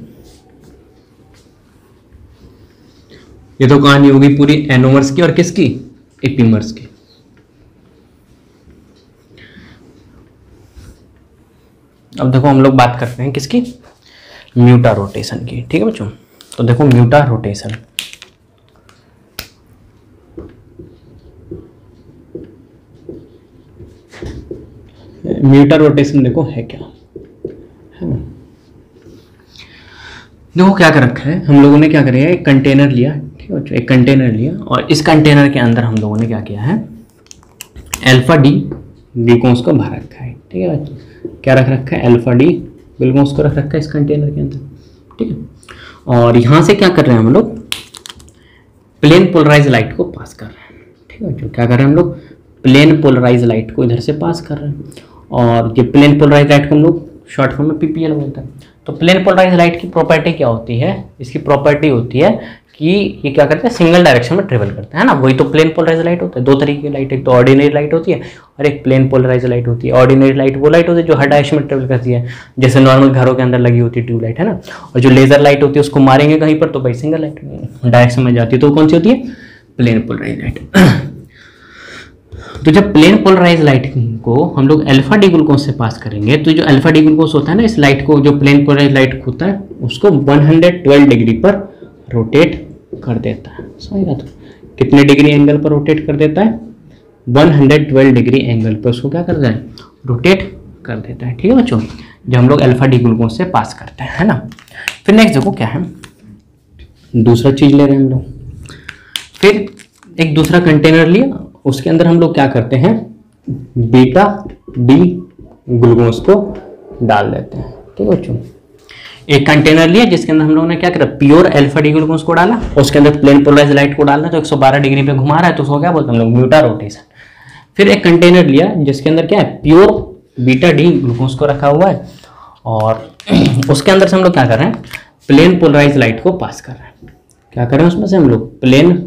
ये तो कहानी होगी पूरी एनोमर्स की और किसकी एपीमर्स की। अब देखो हम लोग बात करते हैं किसकी, म्यूटा रोटेशन की, ठीक है बच्चों। तो देखो म्यूटा रोटेशन, म्यूटा रोटेशन देखो है क्या, है ना। देखो क्या कर रखा है हम लोगों ने, क्या करें एक कंटेनर लिया, ठीक है, एक कंटेनर लिया और इस कंटेनर के अंदर हम लोगों ने क्या किया है अल्फा डी ग्लूकोज को भर रखा है, ठीक है। क्या रख रखा है अल्फा डी ग्लूकोज को रख रखा है इस कंटेनर के अंदर, ठीक है। और यहाँ से क्या कर रहे हैं हम लोग प्लेन पोलराइज लाइट को पास कर रहे हैं, ठीक है। जो क्या कर रहे हैं हम लोग प्लेन पोलराइज लाइट को इधर से पास कर रहे हैं, और ये प्लेन पोलराइज लाइट को हम लोग शॉर्ट फॉर्म में पीपीएल बोलते हैं। तो प्लेन पोलराइज लाइट की प्रॉपर्टी क्या होती है, इसकी प्रॉपर्टी होती है कि ये क्या करते हैं, सिंगल डायरेक्शन में ट्रेवल करते हैं ना। वही तो प्लेन पोलराइज लाइट होता है। दो तरीके की लाइट, एक तो ऑर्डिनरी लाइट होती है और एक प्लेन पोलराइज लाइट होती है। ऑर्डिनरी लाइट वो लाइट होती है जो हर डायरेक्शन में ट्रेवल करती है, जैसे नॉर्मल घरों के अंदर लगी होती है ट्यूबलाइट, है ना। और जो लेजर लाइट होती है उसको मारेंगे कहीं पर तो भाई सिंगल लाइट डायरेक्शन में जाती है, तो कौन सी होती है, प्लेन पोलराइज लाइट। तो जब प्लेन पोलराइज लाइट को हम लोग अल्फा डी ग्लूकोज से पास करेंगे, तो जो अल्फा डी ग्लूकोज होता है ना, इस लाइट को, जो प्लेन पोलराइज लाइट होता है उसको 112 डिग्री पर रोटेट कर देता है। समझ गया? तो कितने डिग्री एंगल पर रोटेट कर देता है, 112 डिग्री एंगल पर उसको क्या करता है, रोटेट कर देता है। ठीक है बच्चों, जब हम लोग अल्फा डी ग्लूकोज से पास करते हैं, है ना। फिर नेक्स्ट देखो क्या है, दूसरा चीज ले रहे हैं हम लोग। फिर एक दूसरा कंटेनर लिया, उसके अंदर हम लोग क्या करते हैं, बीटा डी ग्लूकोज को डाल देते हैं। ठीक है बच्चों, एक कंटेनर लिया जिसके अंदर हम लोगों ने क्या करा, प्योर अल्फा डी ग्लूकोज को डाला, उसके अंदर प्लेन पोलराइज लाइट को डालना, तो 112 डिग्री पे घुमा रहा है तो उसको क्या बोलते हैं हम लोग, म्यूटा रोटेशन। फिर एक कंटेनर लिया जिसके अंदर क्या है, प्योर बीटा डी ग्लूकोज को रखा हुआ है, और उसके अंदर से हम लोग क्या कर रहे हैं, प्लेन पोलराइज लाइट को पास कर रहे हैं। क्या कर रहे हैं उसमें से हम लोग, प्लेन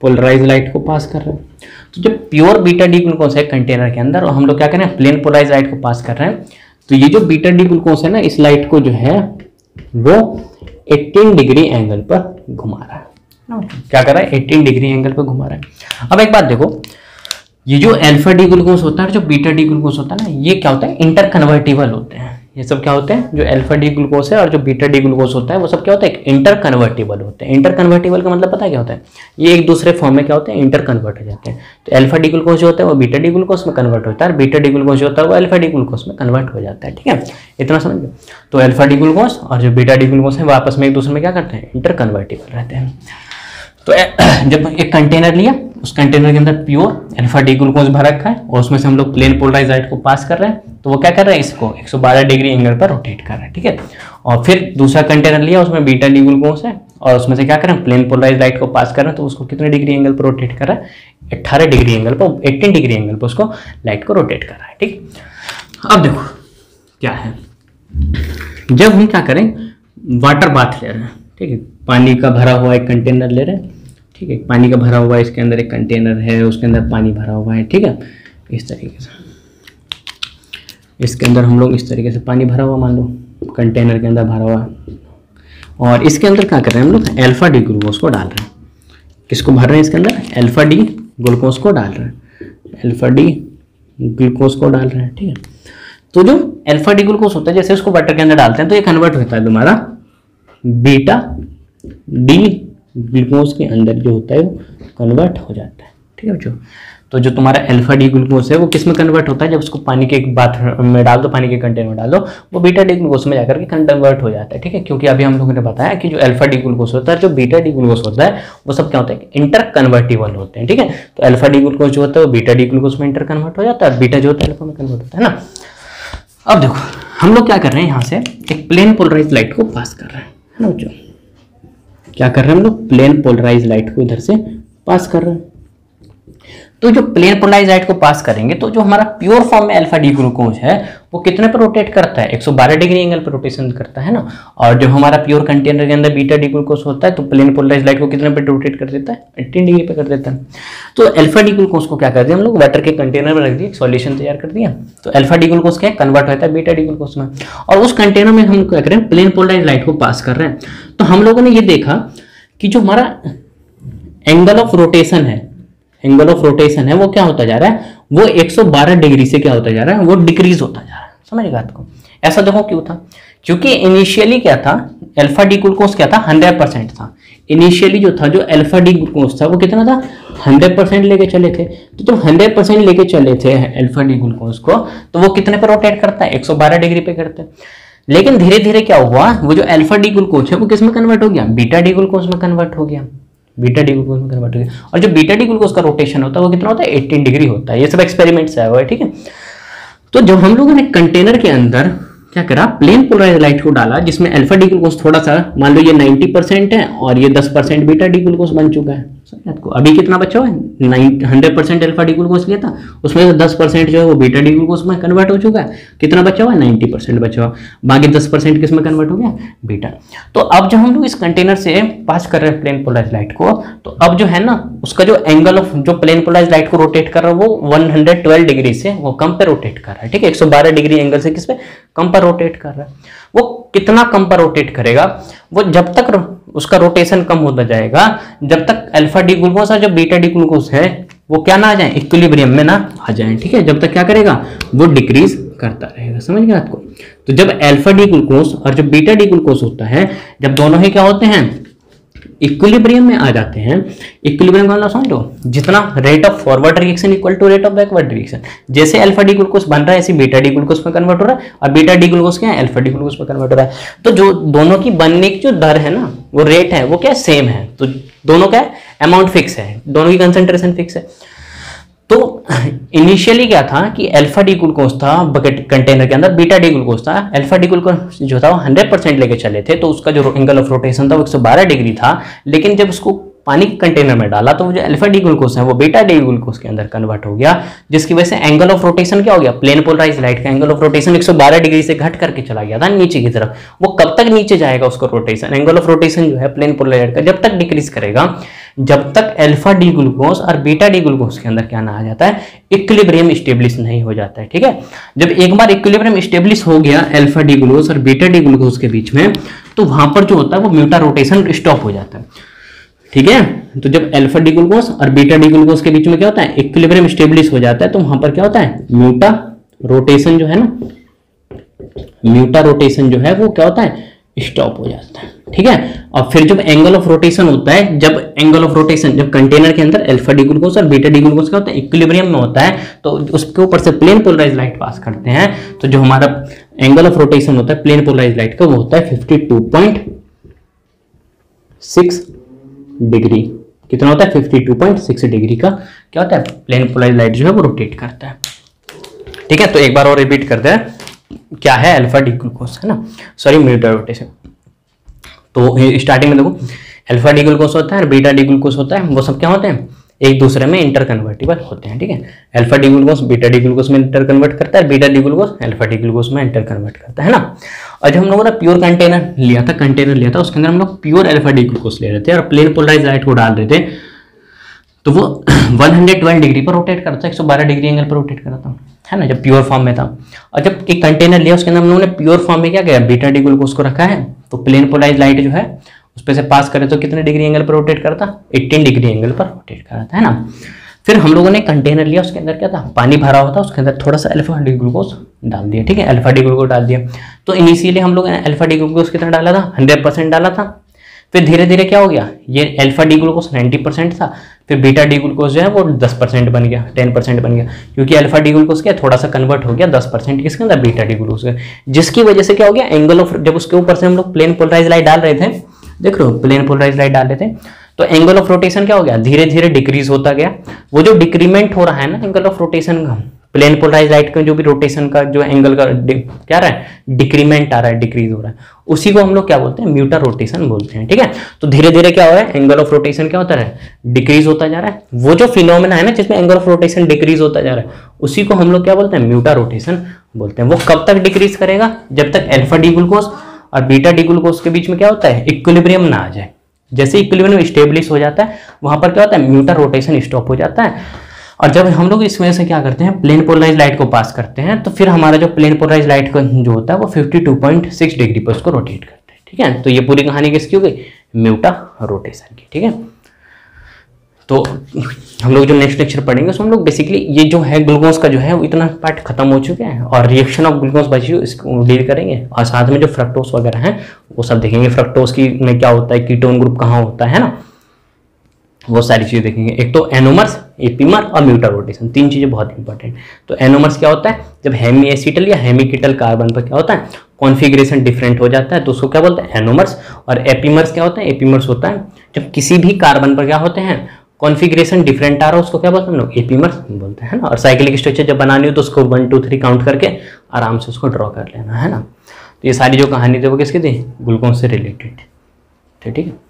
पोलराइज लाइट को पास कर रहे हैं। तो जब प्योर बीटा डी ग्लूकोज है कंटेनर के अंदर और हम लोग क्या कर रहे हैं, प्लेन पोलराइज लाइट को पास कर रहे हैं, तो ये जो बीटा डी ग्लूकोज है ना, इस लाइट को जो है वो 18 डिग्री एंगल पर घुमा रहा है। क्या कर रहा है, 18 डिग्री एंगल पर घुमा रहा है। अब एक बात देखो, ये जो अल्फा डी ग्लूकोज होता है और जो बीटा डी ग्लूकोज होता है ना, ये क्या होता है, इंटर कन्वर्टिबल होते हैं। ये सब क्या होते हैं, जो अल्फा डी ग्लूकोज है और जो बीटा डी ग्लूकोज होता है वो सब क्या होता है, इंटर कन्वर्टिबल होते हैं। इंटर कन्वर्टिबल का मतलब पता है क्या होता है, ये एक दूसरे फॉर्म में क्या होते हैं, इंटर कन्वर्ट हो जाते हैं। तो अल्फा डी ग्लूकोज जो होता है वो बीटा डी ग्लूकोज में कन्वर्ट होता है, और बीटा डी ग्लूकोज जो होता है वो अल्फा डी ग्लूकोज में कन्वर्ट हो जाता है। ठीक है, इतना समझ लो। तो अल्फा डी ग्लूकोज और जो बीटा डी ग्लूकोज है वो आपस में एक दूसरे में क्या करते हैं, इंटर कन्वर्टिबल रहते हैं। तो जब एक कंटेनर लिया, उस कंटेनर के अंदर प्योर अल्फा डी ग्लूकोज भर रखा है और उसमें से हम लोग प्लेन पोलराइज लाइट को पास कर रहे हैं, तो वो क्या कर रहा है, इसको 112 डिग्री एंगल पर रोटेट कर रहा है। ठीक है, और फिर दूसरा कंटेनर लिया, उसमें बीटा डी ग्लूकोज है और उसमें से क्या कर रहे हैं, प्लेन पोलराइज लाइट को पास कर रहे हैं, तो उसको कितने डिग्री एंगल पर रोटेट कर रहा है, 18 डिग्री एंगल पर, 18 डिग्री एंगल पर उसको लाइट को रोटेट कर रहा है। ठीक, अब देखो क्या है, जब हम क्या करें, वाटर बाथ ले रहे हैं, ठीक है, पानी का भरा हुआ एक कंटेनर ले रहे हैं, ठीक है, पानी का भरा हुआ है, इसके अंदर एक कंटेनर है, उसके अंदर पानी भरा हुआ है। ठीक है, इस तरीके से इसके अंदर हम लोग इस तरीके से पानी भरा हुआ मान लो, कंटेनर के अंदर भरा हुआ है, और इसके अंदर क्या कर रहे हैं हम लोग, अल्फा डी ग्लूकोज को डाल रहे हैं। किसको भर रहे हैं इसके अंदर, अल्फा डी ग्लूकोज को डाल रहे हैं, अल्फा डी ग्लूकोज को डाल रहे हैं। ठीक है, तो जो अल्फा डी ग्लूकोज होता है, जैसे उसको वाटर के अंदर डालते हैं तो ये कन्वर्ट होता है तुम्हारा बीटा डी ग्लूकोज के अंदर, जो होता है वो कन्वर्ट हो जाता है। ठीक है बच्चों, तो जो तुम्हारा अल्फा डी ग्लूकोज है वो किस में कन्वर्ट होता है, जब उसको पानी के एक बात में डाल दो, पानी के कंटेनर में डाल दो, वो बीटा डी ग्लूकोज में जाकर के कन्वर्ट हो जाता है। ठीक है, क्योंकि अभी हम लोगों ने बताया कि जो अल्फा डी ग्लूकोज होता है, जो बीटा डी ग्लूकोज होता है, वो सब क्या होता है, इंटर कन्वर्टिबल होते हैं। ठीक है, तो अल्फा डी ग्लूकोज जो होता है वो बीटा डी ग्लूकोज में इंटर कन्वर्ट हो जाता है, और बीटा जो होता है अल्फा में कन्वर्ट होता है ना। अब देखो हम लोग क्या कर रहे हैं, यहाँ से एक प्लेन पोलराइज लाइट को पास कर रहे हैं, है ना बच्चों। क्या कर रहे हैं हम लोग, प्लेन पोलराइज लाइट को इधर से पास कर रहे हैं। तो जो प्लेन पोलराइज लाइट को पास करेंगे, तो जो हमारा प्योर फॉर्म में अल्फा डी ग्लूकोज है वो कितने पर रोटेट करता है, 112 डिग्री एंगल पर रोटेशन करता है ना। और जो हमारा प्योर कंटेनर के अंदर बीटा डी ग्लूकोज होता है, तो प्लेन पोलराइज लाइट को कितने पर रोटेट कर देता है, 18 डिग्री पे कर देता है। तो अल्फा डी ग्लूकोज को क्या करते हैं हम लोग, वाटर के कंटेनर में रख दिया, सॉल्यूशन तैयार कर दिया, तो अल्फा डी ग्लूकोज क्या कन्वर्ट होता है बीटा डी ग्लूकोज में, और उस कंटेनर में हम क्या करें, प्लेन पोलराइज लाइट को पास कर रहे हैं। तो हम लोगों ने ये देखा कि जो हमारा एंगल ऑफ रोटेशन है, एंगल ऑफ रोटेशन है वो क्या होता जा रहा है, वो 112 डिग्री से क्या होता जा रहा है, वो डिक्रीज होता जा रहा है। समझ गए बात को, ऐसा देखो क्यों था, क्योंकि इनिशियली क्या था, अल्फा डी ग्लूकोज क्या था, 100% था। इनिशियली जो था, जो अल्फा डी ग्लूकोज था वो कितना था, 100% लेके चले थे। तो जब 100% लेके चले थे अल्फा डी ग्लूकोज को, तो वो कितने पर रोटेट करता है, 112 डिग्री पे करते हैं। लेकिन धीरे धीरे क्या हुआ, वो जो अल्फा डी ग्लूकोज है वो किस में कन्वर्ट हो गया, बीटा डी ग्लूकोज में कन्वर्ट हो गया, बीटा डी ग्लूकोज में कन्वर्ट हो गया। और जो बीटा डी ग्लूकोज का रोटेशन होता है वो कितना होता है, 18 डिग्री होता है। ये सब एक्सपेरिमेंट से आया हुआ है। ठीक है, तो जब हम लोगों ने कंटेनर के अंदर क्या करा, प्लेन पोलराइज लाइट को डाला, जिसमें अल्फा डी ग्लूकोज थोड़ा सा, मान लो ये 90% है और ये 10% बीटा डी ग्लूकोज बन चुका है। आपको अभी कितना बचा हुआ है, 100% अल्फा डी ग्लूकोज लिया था, उसमें से 10% जो है वो बीटा डी ग्लूकोज में कन्वर्ट हो चुका है। कितना बचा हुआ है, 90% बचा हुआ, बाकी 10% किस में कन्वर्ट हो गया, बीटा। तो अब जब हम लोग इस कंटेनर से पास कर रहे हैं प्लेन पोलराइज लाइट को, तो अब जो है ना उसका जो एंगल ऑफ जो प्लेन पोलराइज लाइट को रोटेट कर रहा है वो 112 डिग्री से वो कम पे रोटेट कर रहा है, ठीक है, 112 डिग्री एंगल से किस पे, कम पर रोटेट कर रहा है। वो कितना कम पर रोटेट करेगा, वो जब तक उसका रोटेशन कम होता जाएगा, जब तक अल्फा डी ग्लूकोज और जो बीटा डी ग्लूकोज है वो क्या ना आ जाए, इक्विलिब्रियम में ना आ जाए, ठीक है, जब तक क्या करेगा, वो डिक्रीज करता रहेगा। समझ गए आपको। तो जब अल्फा डी ग्लूकोज और जो बीटा डी ग्लूकोज होता है, जब दोनों ही क्या होते हैं, इक्विलिब्रियम में आ जाते हैं। इक्विलिब्रियम का मतलब समझ लो, जितना rate of forward reaction equal to rate of backward reaction, जैसे अल्फा डी ग्लूकोज बन रहा है ऐसे बीटा डी ग्लूकोज में कन्वर्ट हो रहा है, और बीटा डी ग्लूकोज क्या है, अल्फा डी ग्लूकोज में कन्वर्ट हो रहा है। तो जो दोनों की बनने की जो दर है ना, वो रेट है, वो क्या सेम है। तो दोनों क्या है, अमाउंट फिक्स है, दोनों की कंसेंट्रेशन फिक्स है। तो इनिशियली क्या था कि अल्फा डी ग्लूकोज था बकेट कंटेनर के अंदर, बीटा डी ग्लूकोज था। अल्फा डी ग्लूकोज जो था वो 100% लेके चले थे, तो उसका जो एंगल ऑफ रोटेशन था वो 112 डिग्री था। लेकिन जब उसको पानी के कंटेनर में डाला तो वो जो अल्फा डी ग्लूकोज है वो बीटा डी ग्लूकोज के अंदर कन्वर्ट हो गया, जिसकी वजह से एंगल ऑफ रोटेशन क्या हो गया, प्लेन पोलराइज लाइट का एंगल ऑफ रोटेशन 112 डिग्री से घट करके चला गया था नीचे की तरफ। वो कब तक नीचे जाएगा उसका रोटेशन, एंगल ऑफ रोटेशन जो है प्लेन पोलराइज लाइट का जब तक डिक्रीज करेगा, जब तक अल्फा डी ग्लूकोज और बीटा डी ग्लूकोज के अंदर क्या ना आ जाता है, इक्विलिब्रियम स्टेब्लिश नहीं हो जाता है, ठीक है। जब एक बार इक्विलिब्रियम स्टेब्लिश हो गया अल्फा डी ग्लूकोज और बीटा डी ग्लूकोज के बीच में, तो वहां पर जो होता है वो म्यूटा रोटेशन स्टॉप हो जाता है, ठीक है। तो जब अल्फा डी ग्लूकोज और बीटा डी ग्लूकोज के बीच में क्या होता है, इक्विलिब्रियम स्टेब्लिश हो जाता है, तो वहां पर क्या होता है, म्यूटा रोटेशन जो है ना, म्यूटा रोटेशन जो है वो क्या होता है, स्टॉप हो जाता है, ठीक है। और फिर जब एंगल ऑफ रोटेशन होता है, जब एंगल ऑफ रोटेशन जब कंटेनर के अंदर अल्फा डी ग्लूकोज और बीटा डी ग्लूकोज का होता है इक्विलिब्रियम में होता है, तो उसके ऊपर से प्लेन पोलराइज लाइट पास करते हैं, तो जो हमारा एंगल ऑफ रोटेशन होता है प्लेन पोलराइज लाइट का वो होता है 52.6 डिग्री। कितना होता है, 52.6 डिग्री का क्या होता है, प्लेन पोलराइज लाइट जो है वो रोटेट करता है, ठीक है। तो एक बार और रिपीट करते हैं, क्या है अल्फा डी ग्लूकोज, है ना, सॉरी म्यूटा रोटेशन। तो स्टार्टिंग में देखो अल्फा डी ग्लूकोज होता है और बीटा डी ग्लूकोज होता है, वो सब क्या होते हैं, एक दूसरे में इंटर कन्वर्टिबल होते हैं, ठीक है। Alpha D glucose beta D glucose में इंटर कन्वर्ट करता है, beta D glucose alpha D glucose में इंटर कन्वर्ट करता है ना। और जब हम लोगों ने प्योर कंटेनर लिया था, उसके अंदर हम लोग प्योर अल्फा डी ग्लूकोज ले रहे थे और प्लेन पोलराइज लाइट को डाल रहे थे, तो वो 112 डिग्री पर रोटेट करता है, 112 डिग्री एंगल पर रोटेट करता है ना, जब प्योर फॉर्म में था। और जब एक कंटेनर लिया उसके अंदर हम लोगों ने प्योर फॉर्म में क्या किया, बीटा डी ग्लूकोज को रखा है, तो प्लेन पोलराइज लाइट जो है उस पर से पास करे तो कितने डिग्री एंगल पर रोटेट करता, 18 डिग्री एंगल पर रोटेट करता है ना। फिर हम लोगों ने कंटेनर लिया, उसके अंदर क्या था, पानी भरा हुआ था, उसके अंदर थोड़ा सा अल्फा डी ग्लूकोज डाल दिया, ठीक है, अल्फा डी ग्लूकोज डाल दिया। तो इनिशियली हम लोगों ने अल्फा डी ग्लूकोज कितना डाला था, 100% डाला था। फिर धीरे धीरे क्या हो गया, ये अल्फा डी ग्लूकोज 90% था, फिर बीटा डी ग्लूकोज जो है वो 10% बन गया, 10% बन गया, क्योंकि अल्फा डी ग्लूकोज क्या थोड़ा सा कन्वर्ट हो गया 10% किसके अंदर, बीटा डी ग्लूकोज का, जिसकी वजह से क्या हो गया, एंगल ऑफ, जब उसके ऊपर से हम लोग प्लेन पोलराइज लाइट डाल रहे थे, देख रहे हो प्लेन पोलराइज लाइट डाल रहे थे, तो एंगल ऑफ रोटेशन क्या हो गया, धीरे धीरे डिक्रीज होता गया। वो जो डिक्रीमेंट हो रहा है ना एंगल ऑफ रोटेशन का, प्लेन पोलराइज लाइट का जो भी रोटेशन का जो एंगल का क्या रहा है, डिक्रीमेंट आ रहा है, डिक्रीज हो रहा है, उसी को हम लोग क्या बोलते हैं, म्यूटा रोटेशन बोलते हैं, ठीक है। तो धीरे धीरे क्या हो रहा है, एंगल ऑफ रोटेशन क्या होता है, डिक्रीज होता जा रहा है। वो जो फिनोमेना है ना जिसमें एंगल ऑफ रोटेशन डिक्रीज होता जा रहा है, उसी को हम लोग क्या बोलते हैं, म्यूटा रोटेशन बोलते हैं। वो कब तक डिक्रीज करेगा, जब तक अल्फा डी ग्लूकोज और बीटा डी ग्लूकोज के बीच में क्या होता है, इक्विलिब्रियम ना आ जाए। जैसे इक्विलिब्रियम स्टेब्लिश हो जाता है, वहां पर क्या होता है, म्यूटा रोटेशन स्टॉप हो जाता है। और जब हम लोग इसमें से क्या करते हैं, प्लेन पोलराइज लाइट को पास करते हैं, तो फिर हमारा जो प्लेन पोलराइज लाइट का जो होता है वो 52.6 डिग्री पर उसको रोटेट करते हैं, ठीक है। तो ये पूरी कहानी किसकी हो गई, म्यूटा रोटेशन की, ठीक है। तो हम लोग जो नेक्स्ट लेक्चर पढ़ेंगे उसमें हम लोग बेसिकली ये जो है ग्लूकोज का जो है वो इतना पार्ट खत्म हो चुके हैं, और रिएक्शन ऑफ ग्लूकोज बची हो इसको डील करेंगे, और साथ में जो फ्रक्टोज वगैरह हैं वो सब देखेंगे। फ्रक्टोज की में क्या होता है, कीटोन ग्रुप कहाँ होता है ना, वो सारी चीजें देखेंगे। एक तो एनोमर्स, एपीमर और म्यूटा रोटेशन, तीन चीजें बहुत इंपॉर्टेंट। तो एनोमर्स क्या होता है, जब हेमी एसिटल या हेमिकीटल कार्बन पर क्या होता है, कॉन्फ़िगरेशन डिफरेंट हो जाता है, तो उसको क्या बोलते हैं, एनोमर्स। और एपीमर्स क्या होता है, एपीमर्स होता है जब किसी भी कार्बन पर क्या होते हैं, कॉन्फ़िगरेशन डिफरेंट आ रहा हो, उसको क्या बोलते हैं हम लोग, एपीमर्स बोलते हैं ना। और साइक्लिक स्ट्रक्चर जब बनानी हो तो उसको 1 2 3 काउंट करके आराम से उसको ड्रॉ कर लेना है ना। तो ये सारी जो कहानी थी वो किसकी थी, ग्लूकोज से रिलेटेड, ठीक है।